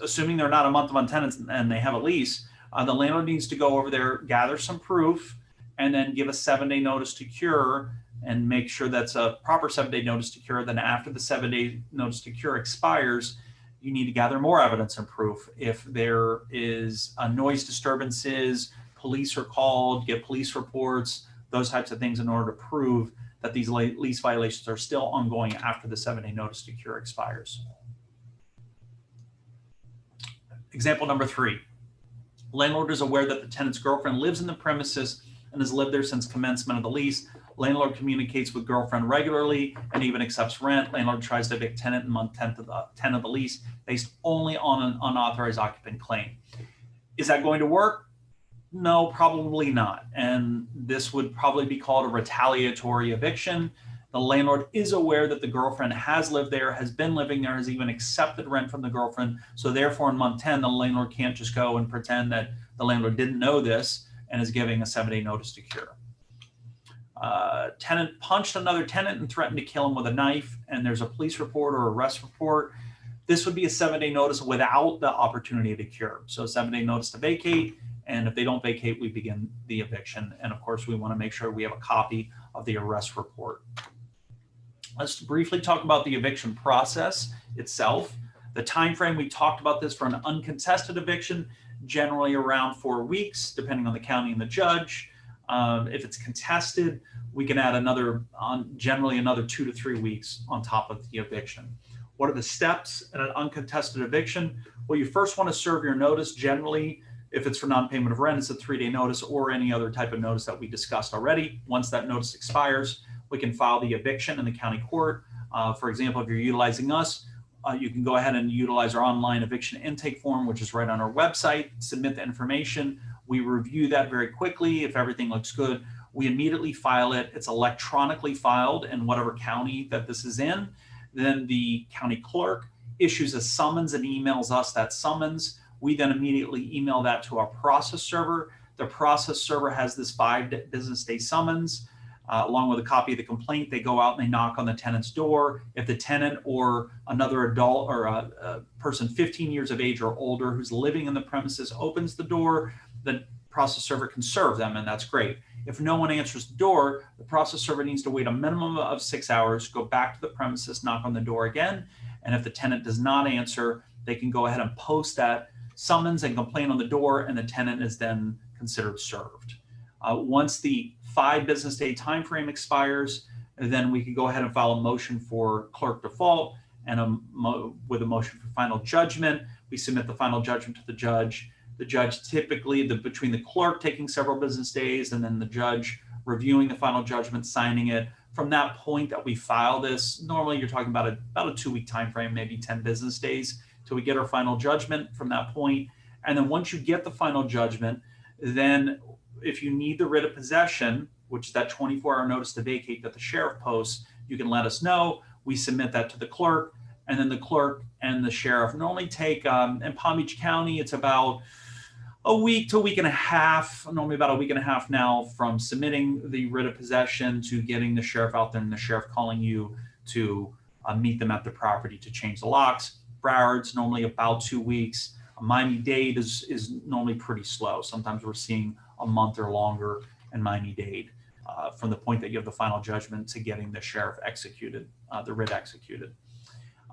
assuming they're not a month-to-month tenants and they have a lease, the landlord needs to go over there, gather some proof, and then give a 7-day notice to cure and make sure that's a proper 7-day notice to cure. Then after the 7-day notice to cure expires, you need to gather more evidence and proof. If there is a noise disturbances, police are called, get police reports, those types of things in order to prove that these lease violations are still ongoing after the 7-day notice to cure expires. Example number 3, landlord is aware that the tenant's girlfriend lives in the premises and has lived there since commencement of the lease. Landlord communicates with girlfriend regularly and even accepts rent. Landlord tries to evict tenant in month 10 of the lease based only on an unauthorized occupant claim. Is that going to work? No, probably not. And this would probably be called a retaliatory eviction. The landlord is aware that the girlfriend has lived there, has been living there, has even accepted rent from the girlfriend. So therefore in month 10, the landlord can't just go and pretend that the landlord didn't know this and is giving a 7-day notice to cure. Tenant punched another tenant and threatened to kill him with a knife, and there's a police report or arrest report. This would be a 7-day notice without the opportunity to cure. So a 7-day notice to vacate, and if they don't vacate, we begin the eviction. And of course, we want to make sure we have a copy of the arrest report. Let's briefly talk about the eviction process itself. The time frame, we talked about this for an uncontested eviction, generally around 4 weeks, depending on the county and the judge. If it's contested, we can add generally another 2 to 3 weeks on top of the eviction. What are the steps in an uncontested eviction? Well, you first want to serve your notice. Generally, if it's for non-payment of rent, it's a 3-day notice or any other type of notice that we discussed already. Once that notice expires, we can file the eviction in the county court. For example, if you're utilizing us, you can go ahead and utilize our online eviction intake form, which is right on our website. Submit the information. We review that very quickly. If everything looks good, we immediately file it. It's electronically filed in whatever county that this is in. Then the county clerk issues a summons and emails us that summons. We then immediately email that to our process server. The process server has this 5 business day summons. Along with a copy of the complaint, they go out and they knock on the tenant's door. If the tenant or another adult or a person 15 years of age or older who's living in the premises opens the door, the process server can serve them, and that's great. If no one answers the door, the process server needs to wait a minimum of 6 hours, go back to the premises, knock on the door again, and if the tenant does not answer, they can go ahead and post that summons and complaint on the door, and the tenant is then considered served. Once the 5 business day time frame expires, then we can go ahead and file a motion for clerk default and with a motion for final judgment. We submit the final judgment to the judge. The judge typically, between the clerk taking several business days and then the judge reviewing the final judgment, signing it. From that point that we file this, normally you're talking about a 2-week time frame, maybe 10 business days till we get our final judgment from that point. And then once you get the final judgment, then if you need the writ of possession, which is that 24-hour notice to vacate that the sheriff posts, you can let us know. We submit that to the clerk, and then the clerk and the sheriff normally take, in Palm Beach County, it's about a week to a week and a half, normally about a week and a half now, from submitting the writ of possession to getting the sheriff out there and the sheriff calling you to meet them at the property to change the locks. Broward's normally about 2 weeks. Miami-Dade is normally pretty slow. Sometimes we're seeing a month or longer in Miami-Dade from the point that you have the final judgment to getting the sheriff executed, the writ executed.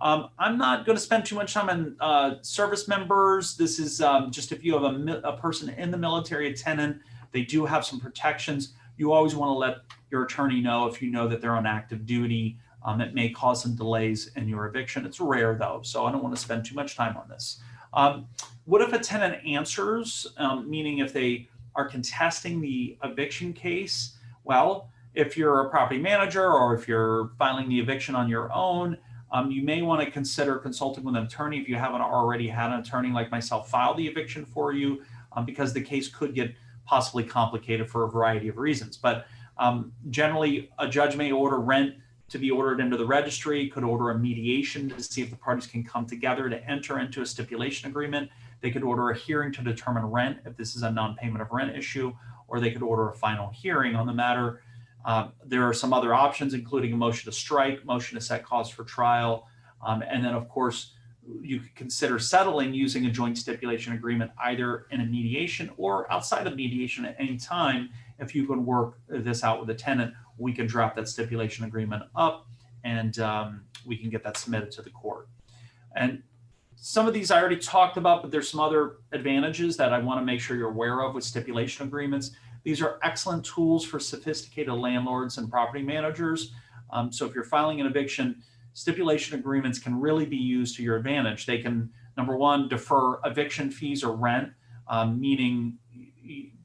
I'm not going to spend too much time on service members. This is just if you have a person in the military, a tenant, they do have some protections. You always want to let your attorney know if you know that they're on active duty. It may cause some delays in your eviction. It's rare though, so I don't want to spend too much time on this. What if a tenant answers, meaning if they are contesting the eviction case? Well, if you're a property manager or if you're filing the eviction on your own, you may want to consider consulting with an attorney if you haven't already had an attorney like myself file the eviction for you, because the case could get possibly complicated for a variety of reasons. But generally, a judge may order rent to be ordered into the registry, could order a mediation to see if the parties can come together to enter into a stipulation agreement. They could order a hearing to determine rent if this is a non-payment of rent issue, or they could order a final hearing on the matter. There are some other options, including a motion to strike, motion to set cause for trial. And then, of course, you could consider settling using a joint stipulation agreement, either in a mediation or outside of mediation at any time. If you can work this out with a tenant, we can draft that stipulation agreement up and we can get that submitted to the court. And some of these I already talked about, but there's some other advantages that I want to make sure you're aware of with stipulation agreements. These are excellent tools for sophisticated landlords and property managers. So if you're filing an eviction, stipulation agreements can really be used to your advantage. They can, number one, defer eviction fees or rent, meaning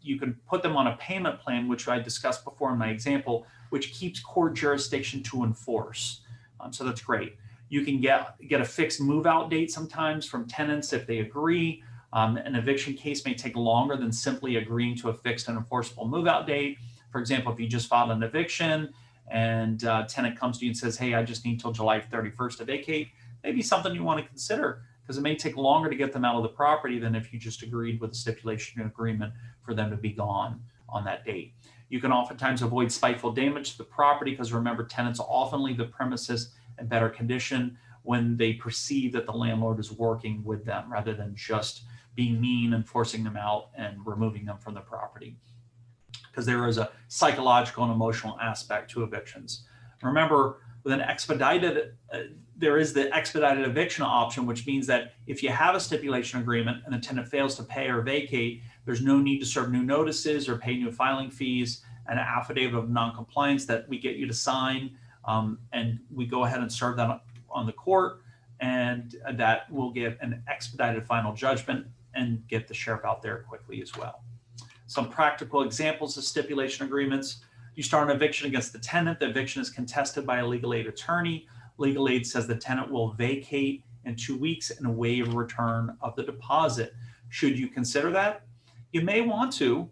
you can put them on a payment plan, which I discussed before in my example, which keeps court jurisdiction to enforce. So that's great. You can get a fixed move-out date sometimes from tenants if they agree. An eviction case may take longer than simply agreeing to a fixed and enforceable move-out date. For example, if you just filed an eviction and tenant comes to you and says, hey, I just need till July 31st to vacate, maybe something you want to consider, because it may take longer to get them out of the property than if you just agreed with a stipulation agreement for them to be gone on that date. You can oftentimes avoid spiteful damage to the property, because remember, tenants often leave the premises in better condition when they perceive that the landlord is working with them rather than just being mean and forcing them out and removing them from the property, because there is a psychological and emotional aspect to evictions. Remember, with an expedited, there is the expedited eviction option, which means that if you have a stipulation agreement and the tenant fails to pay or vacate, there's no need to serve new notices or pay new filing fees. An affidavit of noncompliance that we get you to sign, and we go ahead and serve that on the court, and that will get an expedited final judgment and get the sheriff out there quickly as well. Some practical examples of stipulation agreements. You start an eviction against the tenant. The eviction is contested by a legal aid attorney. Legal aid says the tenant will vacate in 2 weeks and waive return of the deposit. Should you consider that? You may want to.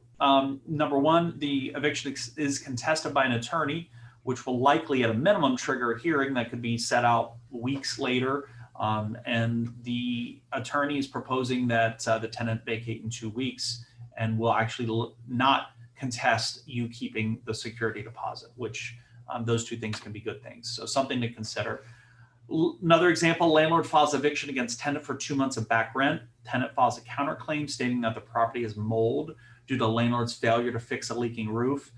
Number one, the eviction is contested by an attorney, which will likely at a minimum trigger a hearing that could be set out weeks later. And the attorney is proposing that the tenant vacate in 2 weeks and will actually not contest you keeping the security deposit, which those two things can be good things. So something to consider. Another example, landlord files eviction against tenant for 2 months of back rent. Tenant files a counterclaim stating that the property is mold due to landlord's failure to fix a leaking roof.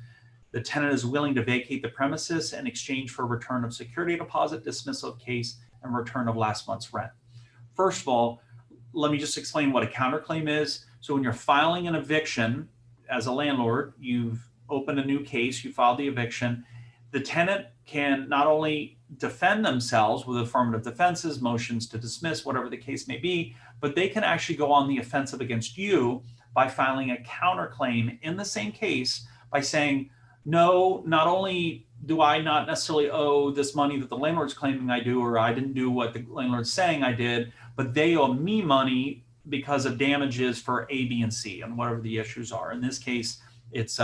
The tenant is willing to vacate the premises in exchange for return of security deposit, dismissal of case, and return of last month's rent. First of all, let me just explain what a counterclaim is. So when you're filing an eviction as a landlord, you've opened a new case, you filed the eviction. The tenant can not only defend themselves with affirmative defenses, motions to dismiss, whatever the case may be, but they can actually go on the offensive against you by filing a counterclaim in the same case by saying, no, not only do I not necessarily owe this money that the landlord's claiming I do, or I didn't do what the landlord's saying I did, but they owe me money because of damages for A, B, and C, and whatever the issues are. In this case, it's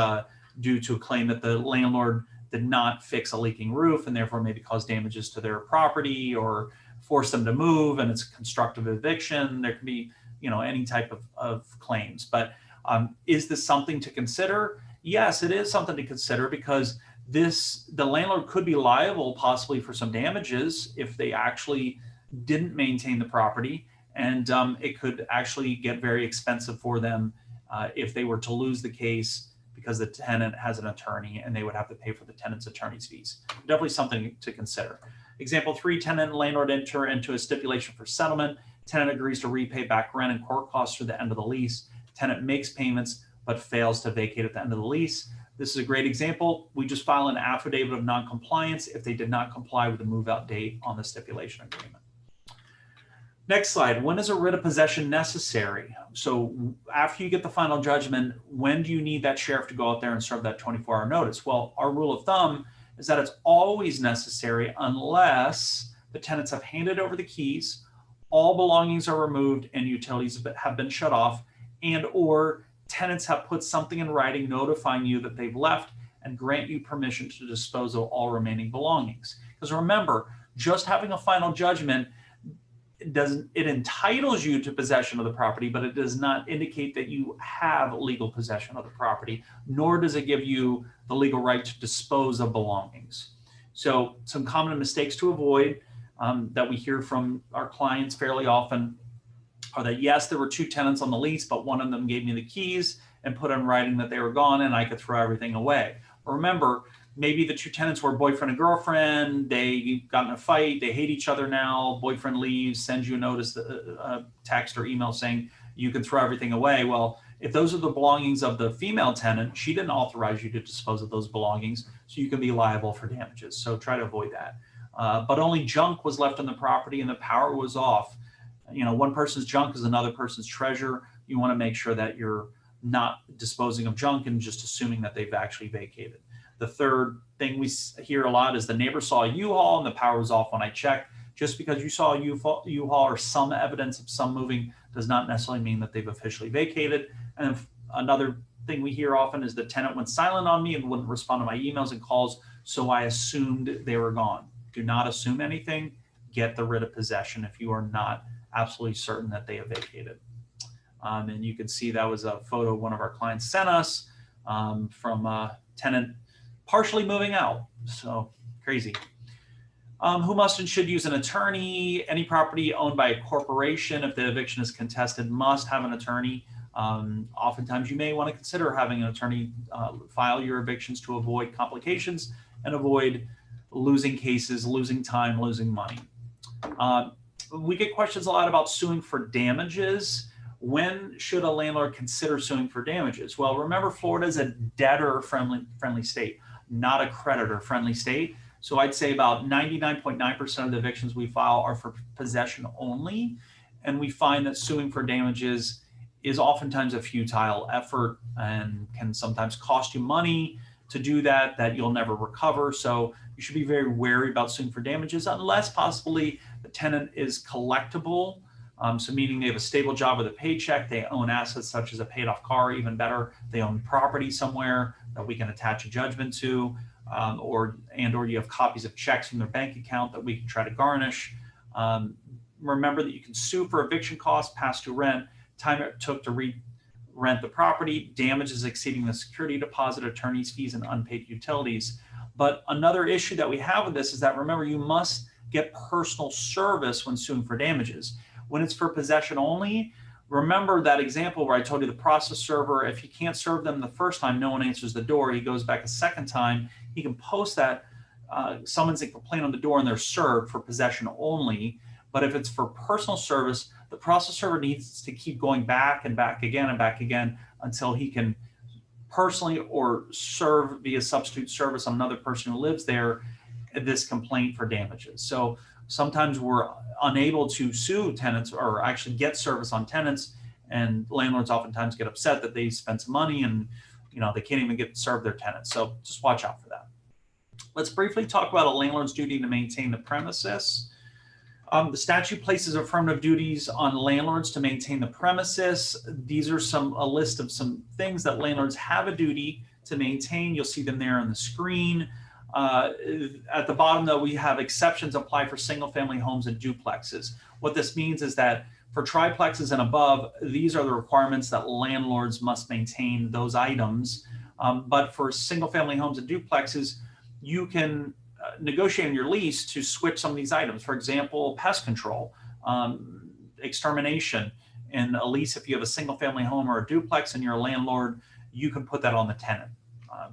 due to a claim that the landlord did not fix a leaking roof and therefore maybe cause damages to their property or force them to move, and it's a constructive eviction. There can be, any type of claims. But Is this something to consider? Yes, it is something to consider, because the landlord could be liable possibly for some damages if they actually didn't maintain the property, and it could actually get very expensive for them if they were to lose the case, because the tenant has an attorney and they would have to pay for the tenant's attorney's fees. Definitely something to consider. Example 3, tenant and landlord enter into a stipulation for settlement. Tenant agrees to repay back rent and court costs through the end of the lease. Tenant makes payments but fails to vacate at the end of the lease. This is a great example. We just file an affidavit of non-compliance if they did not comply with the move-out date on the stipulation agreement. Next slide. When is a writ of possession necessary? So after you get the final judgment, when do you need that sheriff to go out there and serve that 24-hour notice? Well, our rule of thumb is that it's always necessary unless the tenants have handed over the keys, all belongings are removed, and utilities have been shut off, and or tenants have put something in writing notifying you that they've left and grant you permission to dispose of all remaining belongings. Because remember, just having a final judgment it entitles you to possession of the property, but it does not indicate that you have legal possession of the property, nor does it give you the legal right to dispose of belongings. So some common mistakes to avoid that we hear from our clients fairly often are that, yes, there were 2 tenants on the lease, but one of them gave me the keys and put in writing that they were gone and I could throw everything away. Remember, maybe the 2 tenants were boyfriend and girlfriend, they got in a fight, they hate each other now, boyfriend leaves, sends you a notice, a text or email saying you can throw everything away. Well, if those are the belongings of the female tenant, she didn't authorize you to dispose of those belongings, so you can be liable for damages. So try to avoid that. But only junk was left on the property and the power was off. You know, one person's junk is another person's treasure. You want to make sure that you're not disposing of junk and just assuming that they've actually vacated. The third thing we hear a lot is the neighbor saw a U-Haul and the power was off when I checked. Just because you saw a U-Haul or some evidence of some moving does not necessarily mean that they've officially vacated. And another thing we hear often is the tenant went silent on me and wouldn't respond to my emails and calls, so I assumed they were gone. Do not assume anything. Get the writ of possession if you are not absolutely certain that they have vacated. And you can see that was a photo one of our clients sent us from a tenant partially moving out. So crazy. Who must and should use an attorney? Any property owned by a corporation, if the eviction is contested, must have an attorney. Oftentimes you may want to consider having an attorney file your evictions to avoid complications and avoid losing cases, losing time, losing money. We get questions a lot about suing for damages. When should a landlord consider suing for damages? Well, remember, Florida is a debtor-friendly state, not a creditor-friendly state. So I'd say about 99.9% of the evictions we file are for possession only. And we find that suing for damages is oftentimes a futile effort and can sometimes cost you money to do that you'll never recover. So you should be very wary about suing for damages unless possibly the tenant is collectible. So meaning they have a stable job with a paycheck, they own assets such as a paid off car, even better, they own property somewhere that we can attach a judgment to, or you have copies of checks from their bank account that we can try to garnish. Remember that you can sue for eviction costs, past due rent, time it took to rent the property, damages exceeding the security deposit, attorney's fees, and unpaid utilities. But another issue that we have with this is that, remember, you must get personal service when suing for damages. When it's for possession only, remember that example where I told you the process server, if he can't serve them the first time, no one answers the door, he goes back a second time, he can post that summons and complaint on the door and they're served for possession only. But if it's for personal service, the process server needs to keep going back and back again and back again until he can personally or serve via substitute service on another person who lives there this complaint for damages. So sometimes we're unable to sue tenants or actually get service on tenants, and landlords oftentimes get upset that they spent some money and they can't even get served their tenants. So just watch out for that. Let's briefly talk about a landlord's duty to maintain the premises. The statute places affirmative duties on landlords to maintain the premises. These are a list of some things that landlords have a duty to maintain. You'll see them there on the screen. At the bottom, though, we have exceptions apply for single-family homes and duplexes. What this means is that for triplexes and above, these are the requirements that landlords must maintain those items. But for single-family homes and duplexes, you can negotiate in your lease to switch some of these items. For example, pest control, extermination. In a lease, if you have a single-family home or a duplex and you're a landlord, you can put that on the tenant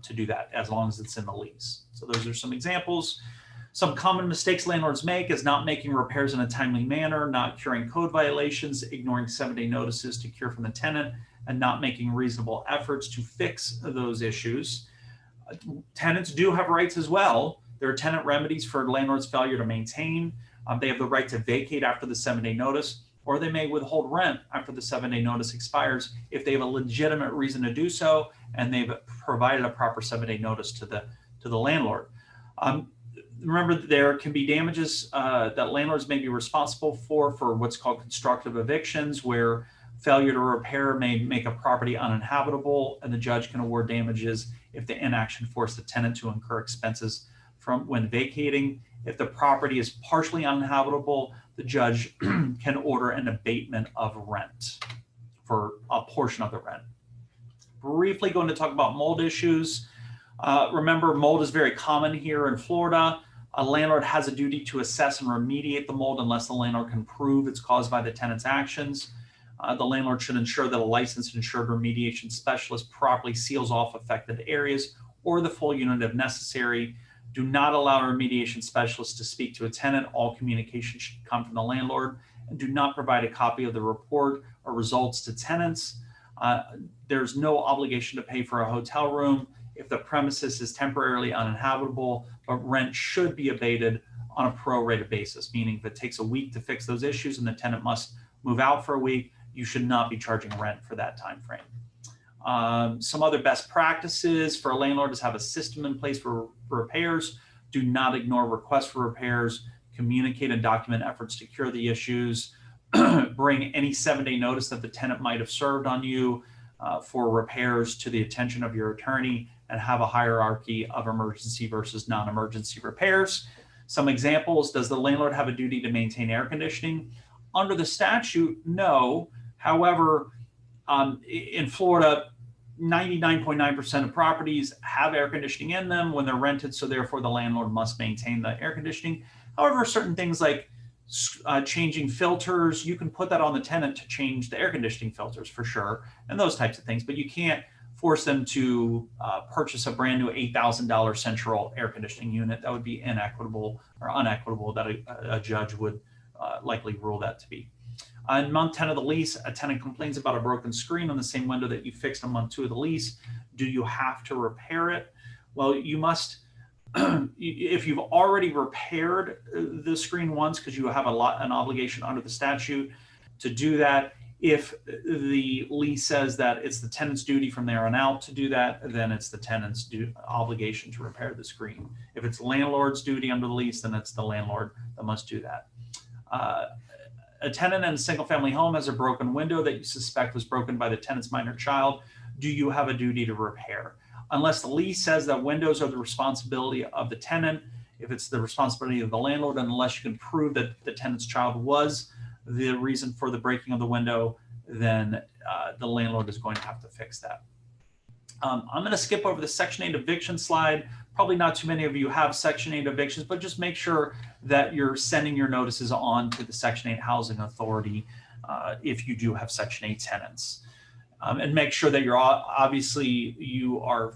to do that as long as it's in the lease. So those are some examples. Some common mistakes landlords make is not making repairs in a timely manner, not curing code violations, ignoring 7-day notices to cure from the tenant, and not making reasonable efforts to fix those issues. Tenants do have rights as well. There are tenant remedies for landlord's failure to maintain. They have the right to vacate after the 7-day notice, or they may withhold rent after the 7-day notice expires if they have a legitimate reason to do so and they've provided a proper 7-day notice to the landlord. Remember, there can be damages that landlords may be responsible for what's called constructive evictions, where failure to repair may make a property uninhabitable, and the judge can award damages if the inaction forced the tenant to incur expenses from when vacating. If the property is partially uninhabitable, the judge can order an abatement of rent for a portion of the rent. Briefly going to talk about mold issues. Remember, mold is very common here in Florida. A landlord has a duty to assess and remediate the mold unless the landlord can prove it's caused by the tenant's actions. The landlord should ensure that a licensed insured remediation specialist properly seals off affected areas or the full unit if necessary. Do not allow a remediation specialist to speak to a tenant. All communication should come from the landlord, and do not provide a copy of the report or results to tenants. There's no obligation to pay for a hotel room if the premises is temporarily uninhabitable, but rent should be abated on a prorated basis, meaning if it takes a week to fix those issues and the tenant must move out for a week, you should not be charging rent for that time frame. Some other best practices for a landlord is have a system in place for repairs. Do not ignore requests for repairs. Communicate and document efforts to cure the issues. Bring any 7-day notice that the tenant might have served on you for repairs to the attention of your attorney, and have a hierarchy of emergency versus non-emergency repairs. Some examples: does the landlord have a duty to maintain air conditioning? Under the statute, no. However, in Florida, 99.9% of properties have air conditioning in them when they're rented, so therefore the landlord must maintain the air conditioning. However, certain things like changing filters, you can put that on the tenant to change the air conditioning filters for sure, and those types of things, but you can't force them to purchase a brand new $8,000 central air conditioning unit. That would be inequitable or unequitable that a judge would likely rule that to be. In month 10 of the lease, a tenant complains about a broken screen on the same window that you fixed in month 2 of the lease. Do you have to repair it? Well, you must, if you've already repaired the screen once, because you have an obligation under the statute to do that. If the lease says that it's the tenant's duty from there on out to do that, then it's the tenant's obligation to repair the screen. If it's landlord's duty under the lease, then it's the landlord that must do that. A tenant in a single-family home has a broken window that you suspect was broken by the tenant's minor child. Do you have a duty to repair? Unless the lease says that windows are the responsibility of the tenant, if it's the responsibility of the landlord, and unless you can prove that the tenant's child was the reason for the breaking of the window, then the landlord is going to have to fix that. I'm going to skip over the Section 8 eviction slide. Probably not too many of you have Section 8 evictions, but just make sure that you're sending your notices on to the Section 8 Housing Authority if you do have Section 8 tenants. And make sure that you are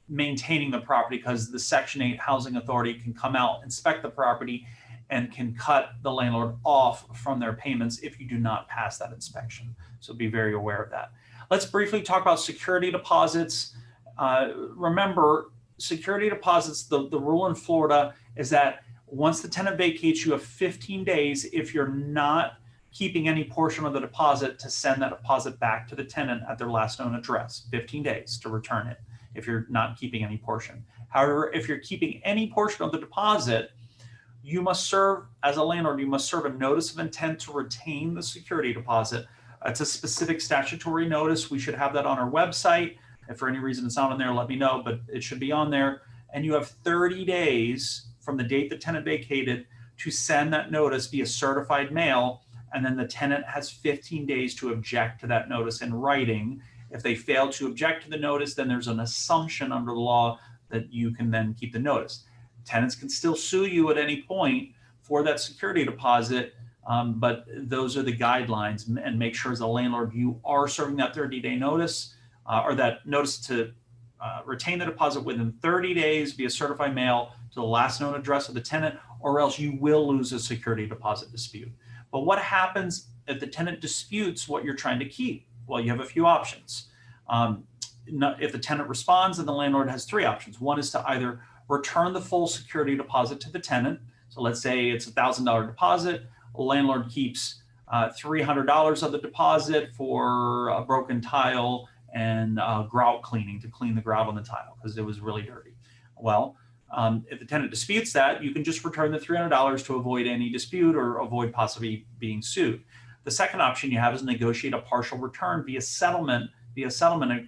maintaining the property, because the Section 8 Housing Authority can come out, inspect the property, and can cut the landlord off from their payments if you do not pass that inspection. So be very aware of that. Let's briefly talk about security deposits. Remember, security deposits, the rule in Florida is that once the tenant vacates, you have 15 days if you're not keeping any portion of the deposit to send that deposit back to the tenant at their last known address. 15 days to return it if you're not keeping any portion. However, if you're keeping any portion of the deposit, you must serve, as a landlord, you must serve a notice of intent to retain the security deposit. It's a specific statutory notice. We should have that on our website. If for any reason it's not on there, let me know, but it should be on there. and you have 30 days from the date the tenant vacated to send that notice via certified mail, and then the tenant has 15 days to object to that notice in writing. If they fail to object to the notice, then there's an assumption under the law that you can then keep the notice. Tenants can still sue you at any point for that security deposit, but those are the guidelines. And make sure as a landlord you are serving that 30-day notice or that notice to retain the deposit within 30 days via certified mail to the last known address of the tenant, or else you will lose a security deposit dispute. But what happens if the tenant disputes what you're trying to keep? Well, you have a few options. If the tenant responds, then the landlord has three options. One is to either return the full security deposit to the tenant. So let's say it's a $1,000 deposit. The landlord keeps $300 of the deposit for a broken tile and grout cleaning to clean the grout on the tile because it was really dirty. Well, if the tenant disputes that, you can just return the $300 to avoid any dispute or avoid possibly being sued. The second option you have is negotiate a partial return via settlement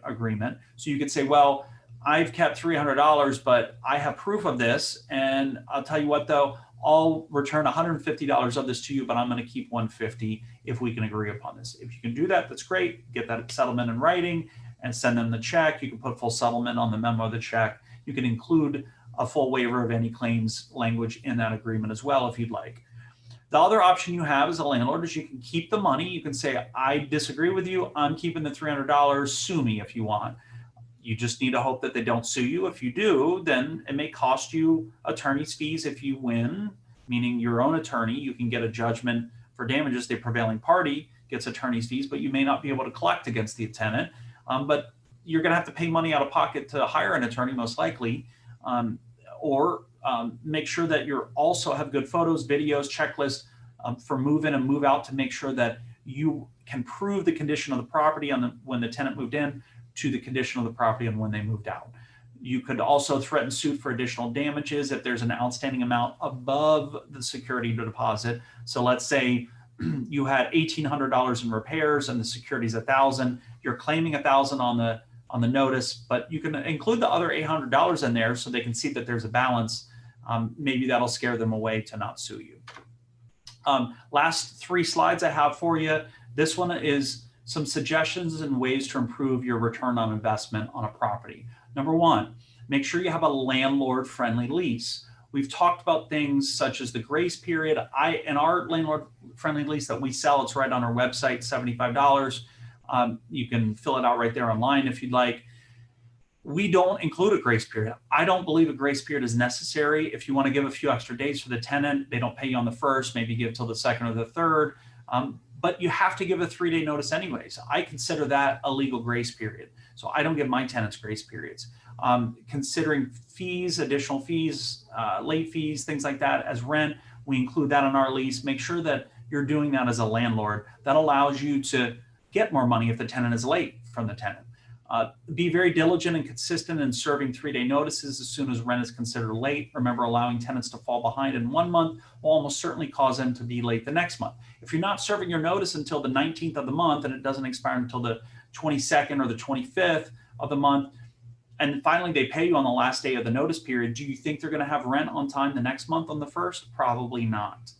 agreement. So you could say, well, I've kept $300, but I have proof of this. And I'll tell you what, though, I'll return $150 of this to you, but I'm going to keep $150 if we can agree upon this. If you can do that, that's great. Get that settlement in writing and send them the check. You can put full settlement on the memo of the check. You can include a full waiver of any claims language in that agreement as well, if you'd like. The other option you have as a landlord is you can keep the money. You can say, I disagree with you. I'm keeping the $300. Sue me if you want. You just need to hope that they don't sue you. If you do, then it may cost you attorney's fees if you win, meaning your own attorney. You can get a judgment for damages. The prevailing party gets attorney's fees, but you may not be able to collect against the tenant. But you're going to have to pay money out of pocket to hire an attorney, most likely, or make sure that you also have good photos, videos, checklists for move in and move out to make sure that you can prove the condition of the property when the tenant moved in to the condition of the property and when they moved out. You could also threaten suit for additional damages if there's an outstanding amount above the security deposit. So let's say you had $1,800 in repairs and the security is $1,000. You're claiming $1,000 on the notice, but you can include the other $800 in there so they can see that there's a balance. Maybe that'll scare them away to not sue you. Last three slides I have for you. This one is some suggestions and ways to improve your return on investment on a property. Number one, make sure you have a landlord-friendly lease. We've talked about things such as the grace period. In our landlord-friendly lease that we sell, it's right on our website, $75. You can fill it out right there online if you'd like. We don't include a grace period. I don't believe a grace period is necessary. If you want to give a few extra days for the tenant, they don't pay you on the first, maybe give till the second or the third. But you have to give a 3-day notice anyways. I consider that a legal grace period. So I don't give my tenants grace periods. Considering fees, additional fees, late fees, things like that as rent, we include that in our lease. Make sure that you're doing that as a landlord. That allows you to get more money if the tenant is late from the tenant. Be very diligent and consistent in serving 3-day notices as soon as rent is considered late. Remember, allowing tenants to fall behind in 1 month will almost certainly cause them to be late the next month. If you're not serving your notice until the 19th of the month and it doesn't expire until the 22nd or the 25th of the month, and finally they pay you on the last day of the notice period, do you think they're going to have rent on time the next month on the 1st? Probably not.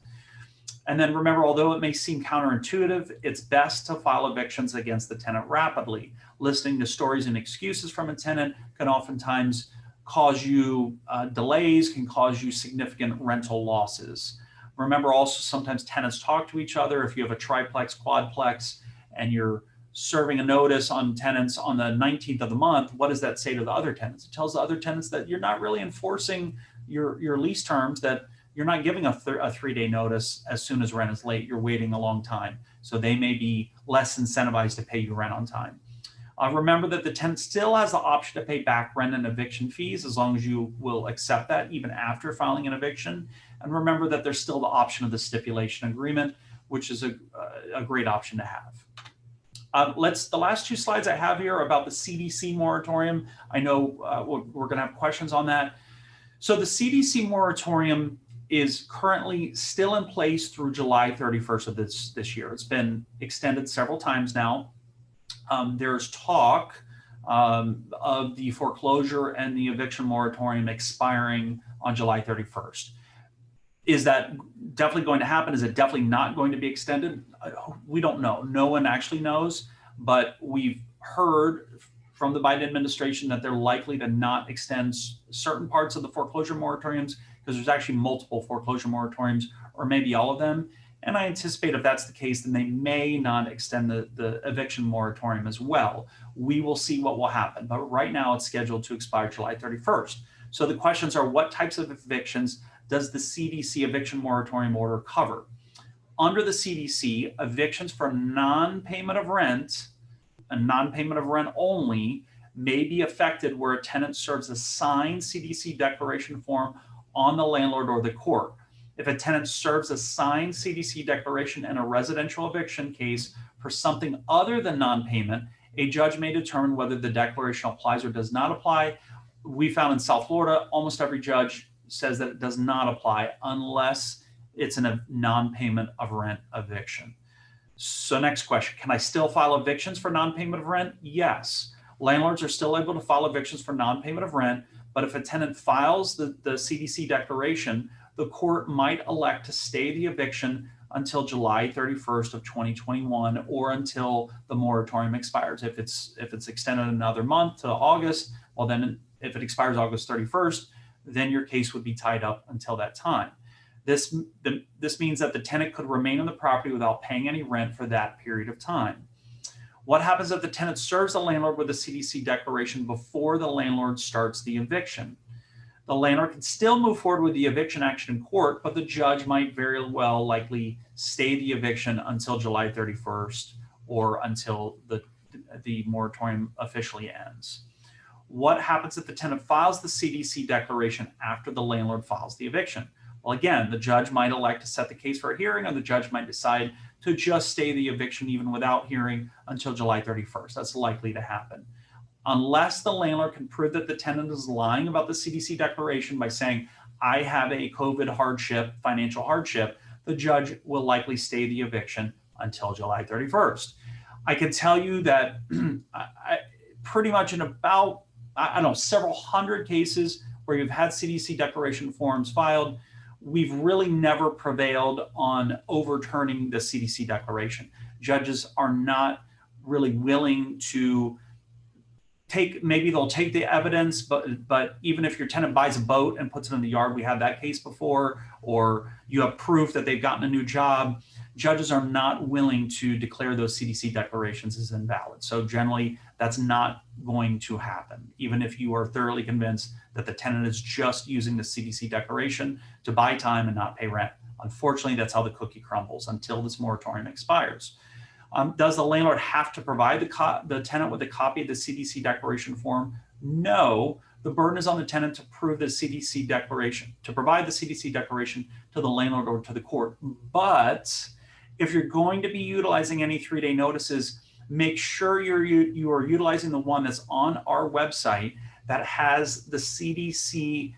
And then remember, although it may seem counterintuitive, it's best to file evictions against the tenant rapidly. Listening to stories and excuses from a tenant can oftentimes cause you delays, can cause you significant rental losses. Remember also, sometimes tenants talk to each other. If you have a triplex, quadplex, and you're serving a notice on tenants on the 19th of the month, what does that say to the other tenants? It tells the other tenants that you're not really enforcing your lease terms, that you're not giving a 3-day notice as soon as rent is late. You're waiting a long time. So they may be less incentivized to pay you rent on time. Remember that the tenant still has the option to pay back rent and eviction fees as long as you will accept that even after filing an eviction. And remember that there's still the option of the stipulation agreement, which is a great option to have. The last 2 slides I have here are about the CDC moratorium. I know we're going to have questions on that. So the CDC moratorium is currently still in place through July 31st of this year. It's been extended several times now. There's talk of the foreclosure and the eviction moratorium expiring on July 31st. Is that definitely going to happen? Is it definitely not going to be extended? We don't know. No one actually knows, but we've heard from the Biden administration that they're likely to not extend certain parts of the foreclosure moratoriums, because there's actually multiple foreclosure moratoriums, or maybe all of them. And I anticipate if that's the case, then they may not extend the eviction moratorium as well. We will see what will happen. But right now it's scheduled to expire July 31st. So the questions are, what types of evictions does the CDC eviction moratorium order cover? Under the CDC, evictions for non-payment of rent and non-payment of rent only may be affected where a tenant serves a signed CDC declaration form on the landlord or the court. If a tenant serves a signed CDC declaration in a residential eviction case for something other than non-payment, a judge may determine whether the declaration applies or does not apply. We found in South Florida, almost every judge says that it does not apply unless it's a non-payment of rent eviction. So next question, can I still file evictions for non-payment of rent? Yes. Landlords are still able to file evictions for non-payment of rent, but if a tenant files the CDC declaration, the court might elect to stay the eviction until July 31st of 2021, or until the moratorium expires. If it's extended another month to August, well then if it expires August 31st, then your case would be tied up until that time. This means that the tenant could remain on the property without paying any rent for that period of time. What happens if the tenant serves the landlord with a CDC declaration before the landlord starts the eviction? The landlord can still move forward with the eviction action in court, but the judge might very well likely stay the eviction until July 31st or until the moratorium officially ends. What happens if the tenant files the CDC declaration after the landlord files the eviction? Well, again, the judge might elect to set the case for a hearing, or the judge might decide to just stay the eviction even without hearing until July 31st. That's likely to happen. Unless the landlord can prove that the tenant is lying about the CDC declaration by saying, I have a COVID hardship, financial hardship, the judge will likely stay the eviction until July 31st. I can tell you that pretty much in about, I don't know, several hundred cases where you've had CDC declaration forms filed, we've really never prevailed on overturning the CDC declaration. Judges are not really willing to maybe they'll take the evidence, but even if your tenant buys a boat and puts it in the yard, we had that case before, or you have proof that they've gotten a new job, judges are not willing to declare those CDC declarations as invalid. So generally, that's not going to happen, even if you are thoroughly convinced that the tenant is just using the CDC declaration to buy time and not pay rent. Unfortunately, that's how the cookie crumbles until this moratorium expires. Does the landlord have to provide the tenant with a copy of the CDC declaration form? No, the burden is on the tenant to prove the CDC declaration, to provide the CDC declaration to the landlord or to the court. But if you're going to be utilizing any 3-day notices, make sure you are utilizing the one that's on our website that has the CDC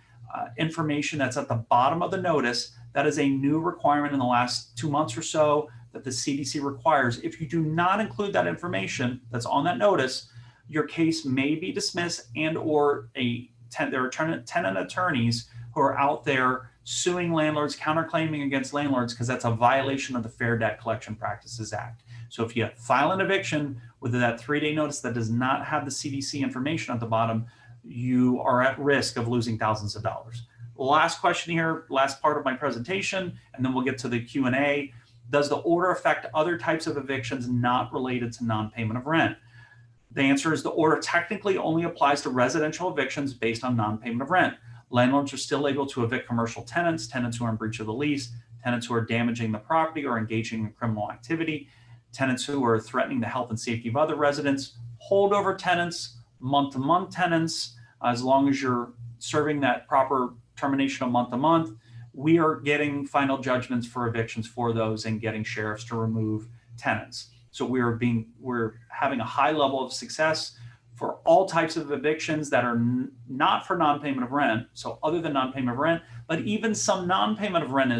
information that's at the bottom of the notice. That is a new requirement in the last 2 months or so that the CDC requires. If you do not include that information that's on that notice, your case may be dismissed, and or there are tenant attorneys who are out there suing landlords, counterclaiming against landlords, because that's a violation of the Fair Debt Collection Practices Act. So if you file an eviction with that 3-day notice that does not have the CDC information at the bottom, you are at risk of losing thousands of dollars. Last question here, last part of my presentation, and then we'll get to the Q&A. Does the order affect other types of evictions not related to non-payment of rent? The answer is the order technically only applies to residential evictions based on non-payment of rent. Landlords are still able to evict commercial tenants, tenants who are in breach of the lease, tenants who are damaging the property or engaging in criminal activity, tenants who are threatening the health and safety of other residents, holdover tenants, month-to-month tenants, as long as you're serving that proper termination of month-to-month. We are getting final judgments for evictions for those and getting sheriffs to remove tenants. So we're having a high level of success for all types of evictions that are not for non-payment of rent, so other than non-payment of rent, but even some non-payment of rent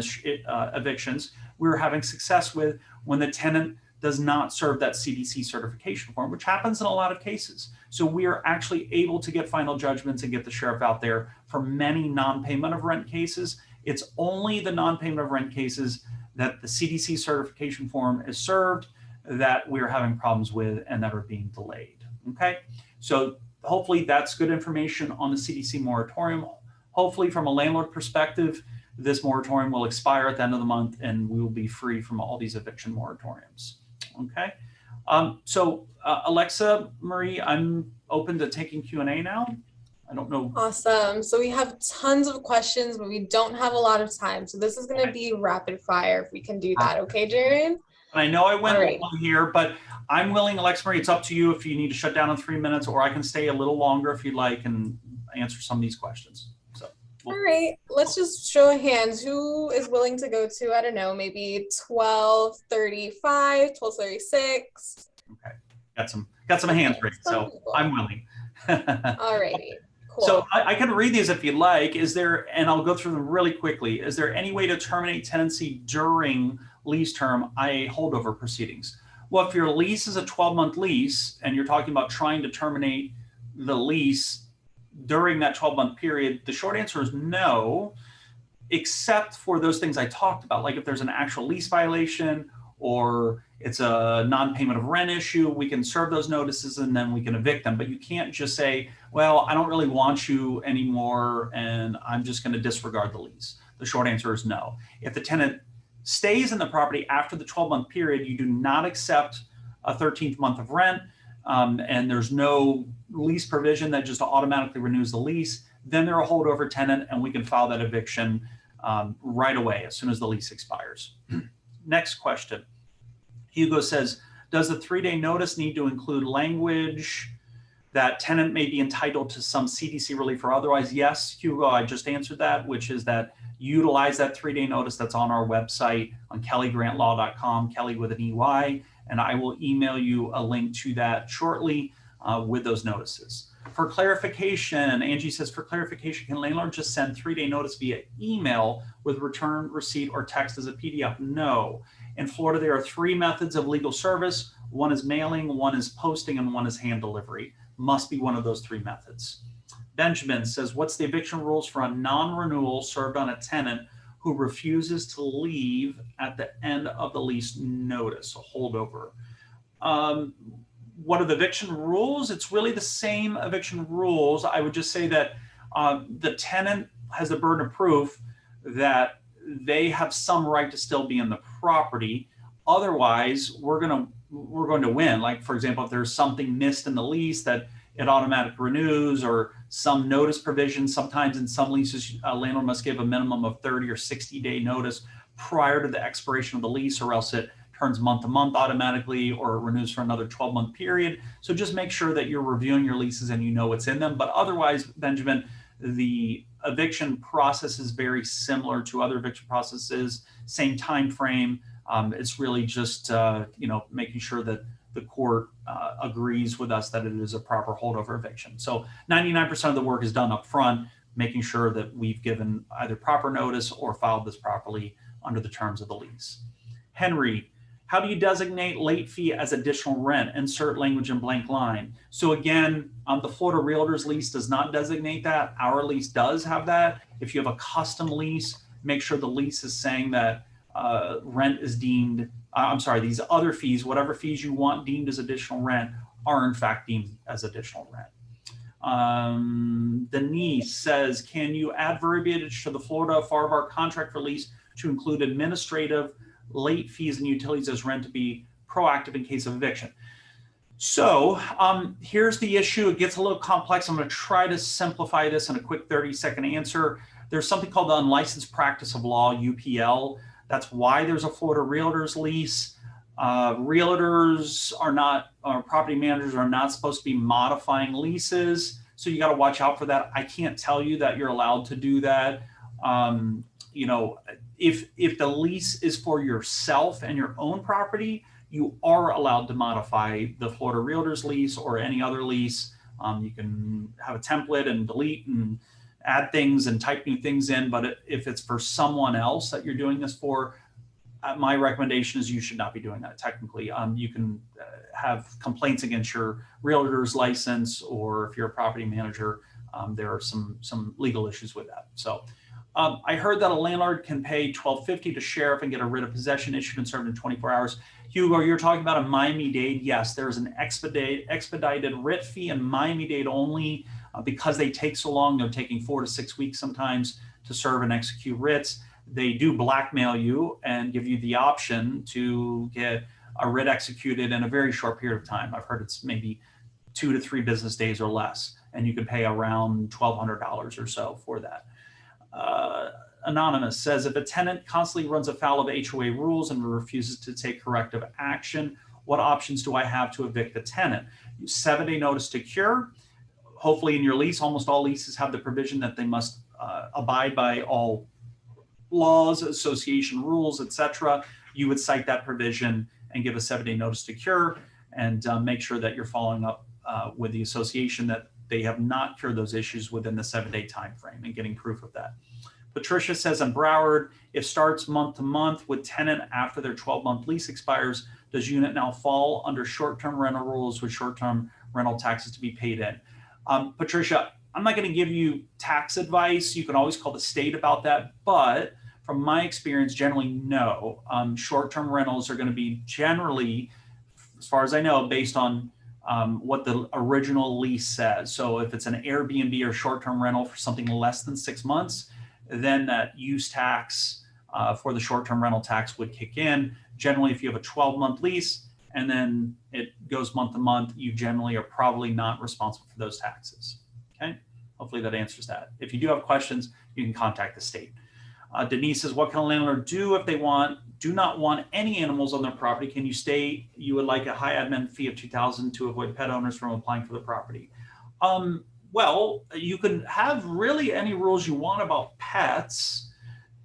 evictions, we're having success with when the tenant does not serve that CDC certification form, which happens in a lot of cases. So we are actually able to get final judgments and get the sheriff out there for many non-payment of rent cases. It's only the non-payment of rent cases that the CDC certification form is served that we're having problems with and that are being delayed. Okay, so hopefully that's good information on the CDC moratorium. Hopefully from a landlord perspective, this moratorium will expire at the end of the month and we will be free from all these eviction moratoriums. Okay, Alexa, Marie, I'm open to taking Q&A now. I don't know. Awesome. So we have tons of questions, but we don't have a lot of time. So this is going to be rapid fire if we can do that. Okay, Jaron? I know I went long here, but I'm willing, Alexa Marie, it's up to you if you need to shut down in 3 minutes, or I can stay a little longer if you'd like and answer some of these questions. So, all right, let's just show of hands. Who is willing to go to, I don't know, maybe 12:35, 12:36? Okay, got some hands raised, so I'm willing. All righty. Cool. So I can read these if you'd like. Is there, and I'll go through them really quickly. Is there any way to terminate tenancy during lease term, i.e. holdover proceedings? Well, if your lease is a 12-month lease and you're talking about trying to terminate the lease during that 12-month period, the short answer is no, except for those things I talked about, like if there's an actual lease violation or it's a non-payment of rent issue, we can serve those notices and then we can evict them. But you can't just say, well, I don't really want you anymore and I'm just going to disregard the lease. The short answer is no. If the tenant stays in the property after the 12-month period, you do not accept a 13th month of rent, and there's no lease provision that just automatically renews the lease, then they're a holdover tenant and we can file that eviction right away as soon as the lease expires. Next question. Hugo says, does the 3-day notice need to include language that tenant may be entitled to some CDC relief or otherwise? Yes, Hugo, I just answered that, which is that utilize that 3-day notice that's on our website on kellygrantlaw.com, Kelly with an EY, and I will email you a link to that shortly with those notices. For clarification, Angie says, for clarification, can landlord just send 3-day notice via email with return receipt or text as a PDF? No. In Florida, there are 3 methods of legal service. One is mailing, one is posting, and one is hand delivery. Must be one of those 3 methods. Benjamin says, what's the eviction rules for a non-renewal served on a tenant who refuses to leave at the end of the lease notice, a holdover? What are the eviction rules? It's really the same eviction rules. I would just say that the tenant has the burden of proof that they have some right to still be in the property. Otherwise, we're going to win. Like, for example, if there's something missed in the lease that it automatically renews, or some notice provision. Sometimes in some leases, a landlord must give a minimum of 30 or 60-day notice prior to the expiration of the lease, or else it turns month to month automatically, or it renews for another 12-month period. So just make sure that you're reviewing your leases and you know what's in them. But otherwise, Benjamin, the eviction process is very similar to other eviction processes, same time frame. It's really just making sure that the court agrees with us that it is a proper holdover eviction. So 99% of the work is done up front, making sure that we've given either proper notice or filed this properly under the terms of the lease. Henry, how do you designate late fee as additional rent? Insert language in blank line. So again, the Florida Realtors lease does not designate that. Our lease does have that. If you have a custom lease, make sure the lease is saying that rent is deemed, these other fees, whatever fees you want deemed as additional rent, are in fact deemed as additional rent. Denise says, can you add verbiage to the Florida FAR contract for lease to include administrative late fees and utilities as rent to be proactive in case of eviction? So here's the issue. It gets a little complex. I'm going to try to simplify this in a quick 30-second answer. There's something called the unlicensed practice of law, UPL. That's why there's a Florida Realtors lease. Realtors are not, or property managers are not supposed to be modifying leases. So you got to watch out for that. I can't tell you that you're allowed to do that. If the lease is for yourself and your own property, you are allowed to modify the Florida Realtors lease or any other lease. You can have a template and delete and add things and type new things in. But if it's for someone else that you're doing this for, my recommendation is you should not be doing that technically. You can have complaints against your realtor's license, or if you're a property manager, there are some legal issues with that. So I heard that a landlord can pay $12.50 to sheriff and get a writ of possession issued and served in 24 hours. Hugo, you're talking about a Miami-Dade. Yes, there's an expedited writ fee in Miami-Dade only because they take so long. They're taking 4 to 6 weeks sometimes to serve and execute writs. They do blackmail you and give you the option to get a writ executed in a very short period of time. I've heard it's maybe 2 to 3 business days or less, and you can pay around $1,200 or so for that. Anonymous says, if a tenant constantly runs afoul of HOA rules and refuses to take corrective action, what options do I have to evict the tenant? 7-day notice to cure. Hopefully in your lease, almost all leases have the provision that they must abide by all laws, association rules, etc. You would cite that provision and give a 7-day notice to cure, and make sure that you're following up with the association that they have not cured those issues within the 7-day time frame and getting proof of that. Patricia says, in Broward, if starts month to month with tenant after their 12-month lease expires, does unit now fall under short-term rental rules with short-term rental taxes to be paid in? Patricia, I'm not going to give you tax advice. You can always call the state about that. But from my experience, generally, no. Short-term rentals are going to be generally, as far as I know, based on what the original lease says. So if it's an Airbnb or short-term rental for something less than 6 months, then that use tax for the short-term rental tax would kick in. Generally, if you have a 12-month lease and then it goes month to month, you generally are probably not responsible for those taxes. Okay, hopefully that answers that. If you do have questions, you can contact the state. Denise says, what can a landlord do if they do not want any animals on their property? Can you state you would like a high admin fee of $2,000 to avoid pet owners from applying for the property? Well, you can have really any rules you want about pets.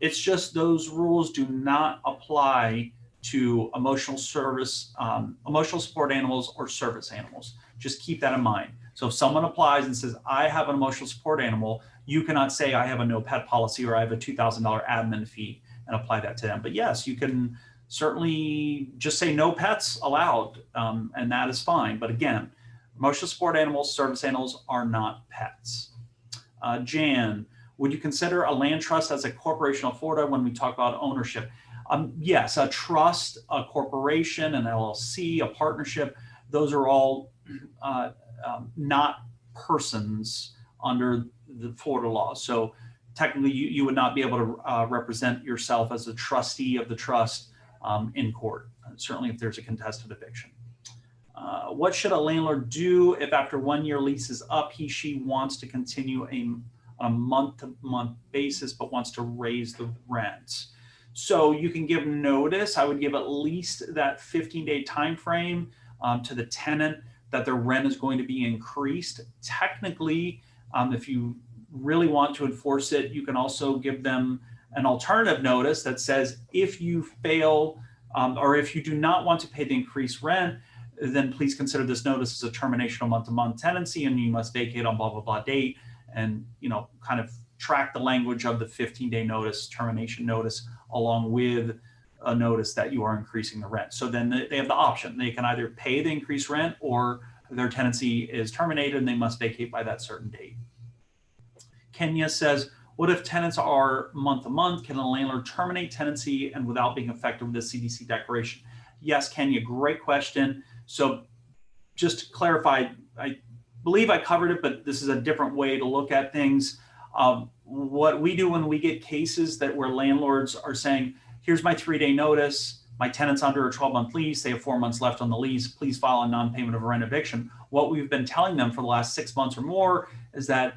It's just those rules do not apply to emotional support animals or service animals. Just keep that in mind. So if someone applies and says, I have an emotional support animal, you cannot say I have a no pet policy or I have a $2,000 admin fee and apply that to them. But yes, you can certainly just say no pets allowed, and that is fine. But again, emotional support animals, service animals are not pets. Jan, would you consider a land trust as a corporation of Florida when we talk about ownership? Yes, a trust, a corporation, an LLC, a partnership, those are all not persons under the Florida law. So technically you would not be able to represent yourself as a trustee of the trust in court, certainly if there's a contested eviction. What should a landlord do if after 1 year lease is up, she wants to continue on a month-to-month basis, but wants to raise the rent? So you can give notice. I would give at least that 15-day time frame to the tenant that their rent is going to be increased. Technically, if you really want to enforce it, you can also give them an alternative notice that says if you fail or if you do not want to pay the increased rent, then please consider this notice as a termination of month-to-month tenancy and you must vacate on blah, blah, blah date, and kind of track the language of the 15-day notice, termination notice, along with a notice that you are increasing the rent. So then they have the option. They can either pay the increased rent or their tenancy is terminated and they must vacate by that certain date. Kenya says, what if tenants are month-to-month? Can a landlord terminate tenancy and without being affected with the CDC declaration? Yes, Kenya, great question. So just to clarify, I believe I covered it, but this is a different way to look at things. What we do when we get cases where landlords are saying, here's my 3-day notice, my tenant's under a 12-month lease, they have 4 months left on the lease, please file a non-payment of a rent eviction. What we've been telling them for the last 6 months or more is that,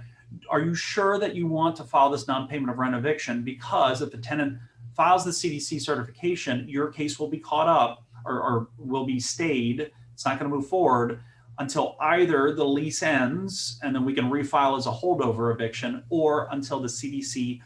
are you sure that you want to file this non-payment of rent eviction? Because if the tenant files the CDC certification, your case will be caught up or will be stayed. It's not going to move forward until either the lease ends and then we can refile as a holdover eviction, or until the CDC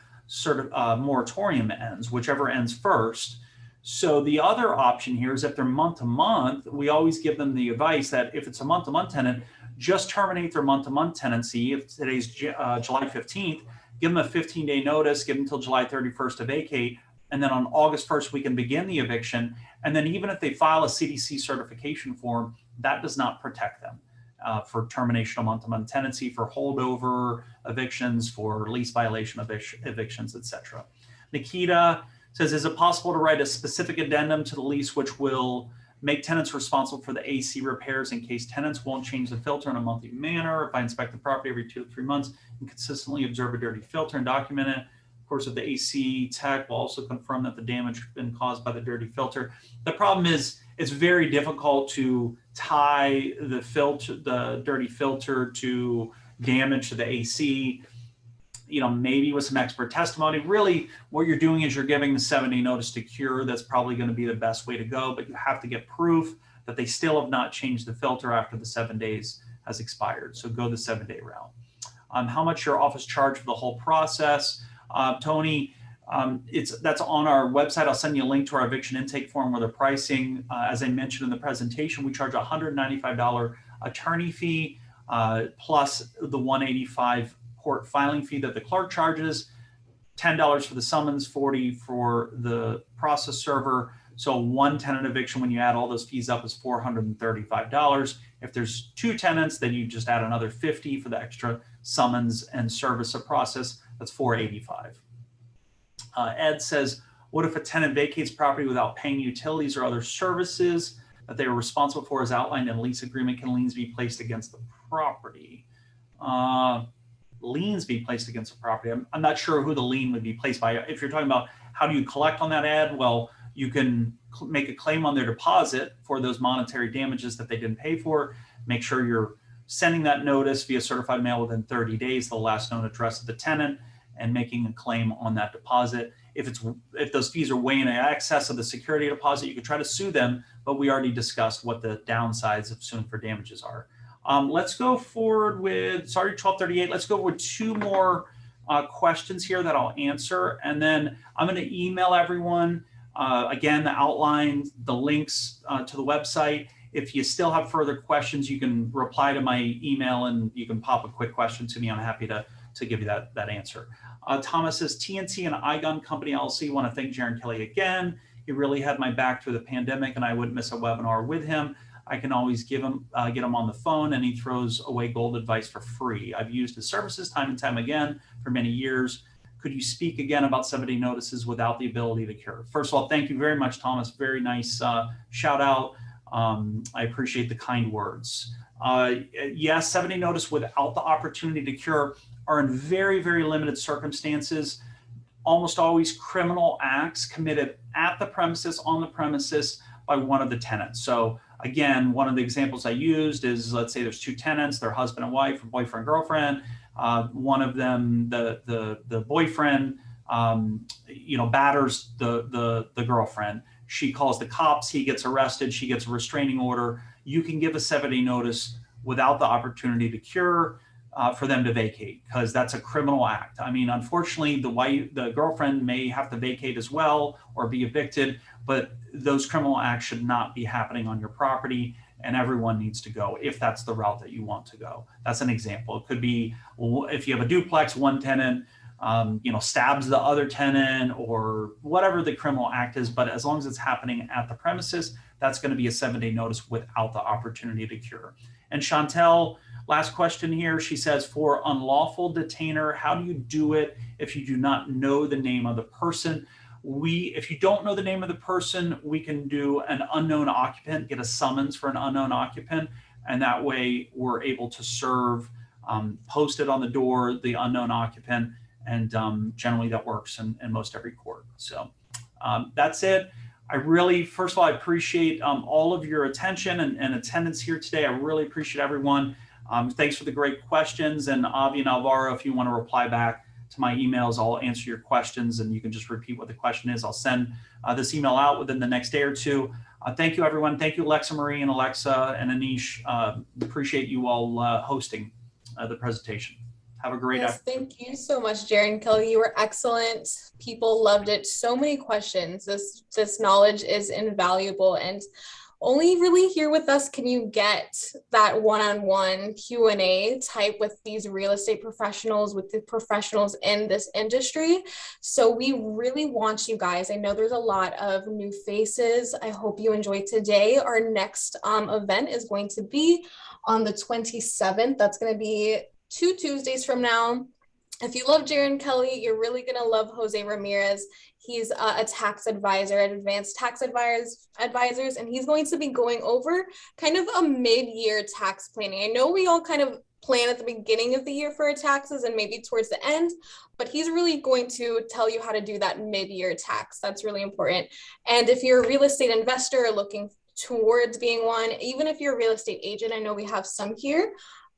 moratorium ends, whichever ends first. So the other option here is if they're month-to-month, we always give them the advice that if it's a month-to-month tenant, just terminate their month-to-month tenancy. If today's July 15th, give them a 15-day notice, give them until July 31st to vacate, And then on August 1st, we can begin the eviction. And then even if they file a CDC certification form, that does not protect them for termination of month-to-month tenancy, for holdover evictions, for lease violation evictions, etc. Nikita says, is it possible to write a specific addendum to the lease which will make tenants responsible for the AC repairs in case tenants won't change the filter in a monthly manner? If I inspect the property every 2 to 3 months and consistently observe a dirty filter and document it, of course, if the AC tech will also confirm that the damage has been caused by the dirty filter. The problem is it's very difficult to tie the dirty filter to damage to the AC. Maybe with some expert testimony. Really, what you're doing is you're giving the 7-day notice to cure. That's probably going to be the best way to go, but you have to get proof that they still have not changed the filter after the 7 days has expired. So go the 7-day route. How much your office charge for the whole process? Tony, that's on our website. I'll send you a link to our eviction intake form with the pricing. As I mentioned in the presentation, we charge a $195 attorney fee plus the $185 court filing fee that the clerk charges, $10 for the summons, $40 for the process server. So one tenant eviction, when you add all those fees up, is $435. If there's 2 tenants, then you just add another $50 for the extra summons and service of process. That's $485. Ed says, what if a tenant vacates property without paying utilities or other services that they are responsible for as outlined in lease agreement? Can liens be placed against the property? Liens be placed against the property. I'm not sure who the lien would be placed by. If you're talking about how do you collect on that, ad, well, you can make a claim on their deposit for those monetary damages that they didn't pay for. Make sure you're sending that notice via certified mail within 30 days, the last known address of the tenant, and making a claim on that deposit. If those fees are way in excess of the security deposit, you could try to sue them, but we already discussed what the downsides of suing for damages are. Let's go forward with, sorry, 1238. Let's go with 2 more questions here that I'll answer. And then I'm going to email everyone, again, the outline, the links to the website. If you still have further questions, you can reply to my email and you can pop a quick question to me. I'm happy to give you that answer. Thomas says, TNT and iGun Company LLC want to thank Jaron Kelly again. He really had my back through the pandemic and I wouldn't miss a webinar with him. I can always get him on the phone and he throws away gold advice for free. I've used his services time and time again for many years. Could you speak again about 7-day notices without the ability to cure? First of all, thank you very much, Thomas. Very nice shout out. I appreciate the kind words. Yes, 7-day notice without the opportunity to cure are in very, very limited circumstances, almost always criminal acts committed at the premises, on the premises by one of the tenants. So again, one of the examples I used is, let's say there's 2 tenants, they're husband and wife, or boyfriend, girlfriend. One of them, the boyfriend, batters the girlfriend. She calls the cops, he gets arrested, she gets a restraining order. You can give a 7-day notice without the opportunity to cure for them to vacate, because that's a criminal act. I mean, unfortunately, the girlfriend may have to vacate as well or be evicted, but those criminal acts should not be happening on your property, and everyone needs to go if that's the route that you want to go. That's an example. It could be if you have a duplex, one tenant stabs the other tenant or whatever the criminal act is, but as long as it's happening at the premises, that's going to be a 7-day notice without the opportunity to cure. And Chantel, last question here. She says, for unlawful detainer, how do you do it if you do not know the name of the person? If you don't know the name of the person, we can do an unknown occupant, get a summons for an unknown occupant, and that way we're able to serve, post it on the door, the unknown occupant, and generally that works in most every court. So that's it. I really, first of all, I appreciate all of your attention and attendance here today. I really appreciate everyone. Thanks for the great questions. And Avi and Alvaro, if you want to reply back to my emails, I'll answer your questions and you can just repeat what the question is. I'll send this email out within the next day or 2. Thank you, everyone. Thank you, Alexa Marie and Alexa and Anish. Appreciate you all hosting the presentation. Have a great afternoon. Thank you so much, Jaron Kelly. You were excellent. People loved it. So many questions. This knowledge is invaluable. And only really here with us can you get that one-on-one Q&A type with these real estate professionals, with the professionals in this industry. So we really want you guys. I know there's a lot of new faces. I hope you enjoyed today. Our next event is going to be on the 27th. That's going to be 2 Tuesdays from now. If you love Jaron Kelly, you're really going to love Jose Ramirez. He's a tax advisor at Advanced Tax Advisors, and he's going to be going over kind of a mid-year tax planning. I know we all kind of plan at the beginning of the year for our taxes and maybe towards the end, but he's really going to tell you how to do that mid-year tax. That's really important. And if you're a real estate investor or looking towards being one, even if you're a real estate agent, I know we have some here.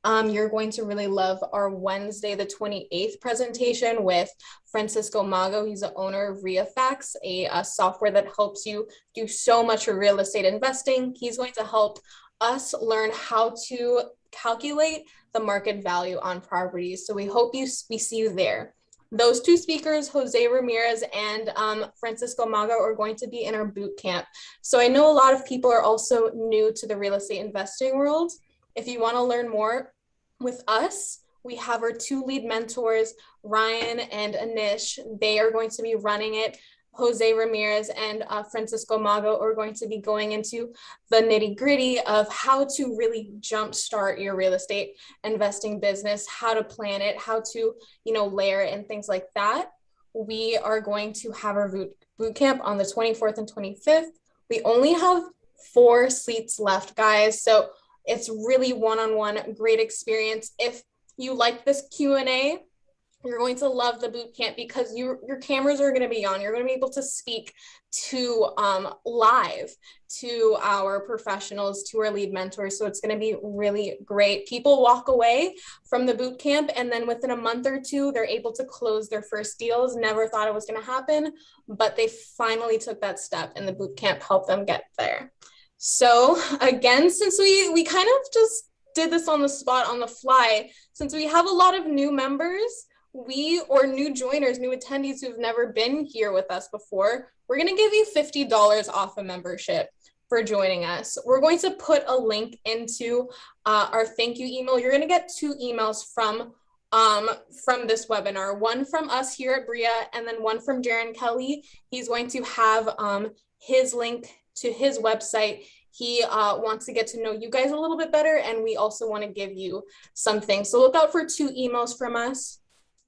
You're going to really love our Wednesday, the 28th presentation with Francisco Mago. He's the owner of ReaFacts, a software that helps you do so much for real estate investing. He's going to help us learn how to calculate the market value on properties. So we hope we see you there. Those two speakers, Jose Ramirez and Francisco Mago, are going to be in our boot camp. So I know a lot of people are also new to the real estate investing world. If you want to learn more with us, we have our 2 lead mentors, Ryan and Anish. They are going to be running it. Jose Ramirez and Francisco Mago are going to be going into the nitty gritty of how to really jumpstart your real estate investing business, how to plan it, how to, layer it and things like that. We are going to have our boot camp on the 24th and 25th. We only have 4 seats left, guys. So it's really one-on-one, great experience. If you like this Q&A, you're going to love the boot camp because your cameras are going to be on. You're going to be able to speak to live to our professionals, to our lead mentors. So it's going to be really great. People walk away from the boot camp and then within a month or 2, they're able to close their first deals. Never thought it was going to happen, but they finally took that step and the boot camp helped them get there. So again, since we kind of just did this on the spot, on the fly, since we have a lot of new members, or new joiners, new attendees who've never been here with us before, we're going to give you $50 off a membership for joining us. We're going to put a link into our thank you email. You're going to get 2 emails from this webinar, one from us here at Bria and then one from Jaron Kelly. He's going to have his link to his website. He wants to get to know you guys a little bit better, and we also want to give you something. So look out for 2 emails from us.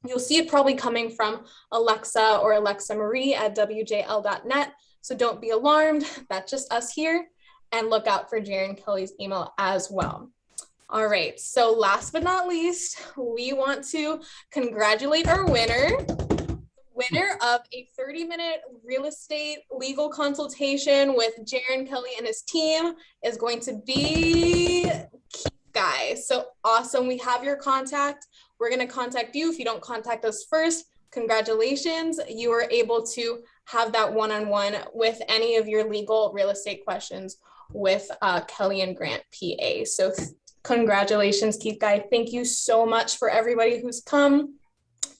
You'll see it probably coming from Alexa or Alexa Marie at wjl.net. So don't be alarmed. That's just us here. And look out for Jaron Kelly's email as well. All right. So last but not least, we want to congratulate our winner of a 30-minute real estate legal consultation with Jaron Kelly and his team is going to be Keith, guys. So awesome. We have your contact. We're going to contact you. If you don't contact us first, congratulations. You are able to have that one-on-one with any of your legal real estate questions with Kelly and Grant PA. So congratulations, Keith Guy. Thank you so much for everybody who's come.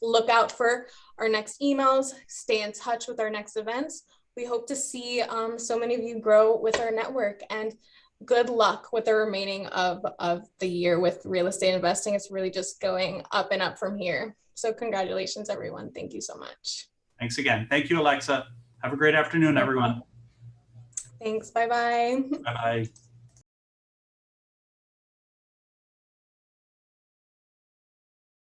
Look out for our next emails. Stay in touch with our next events. We hope to see so many of you grow with our network, and good luck with the remaining of the year with real estate investing. It's really just going up and up from here. So congratulations, everyone. Thank you so much. Thanks again. Thank you, Alexa. Have a great afternoon, everyone. Thanks. Bye-bye. Bye-bye.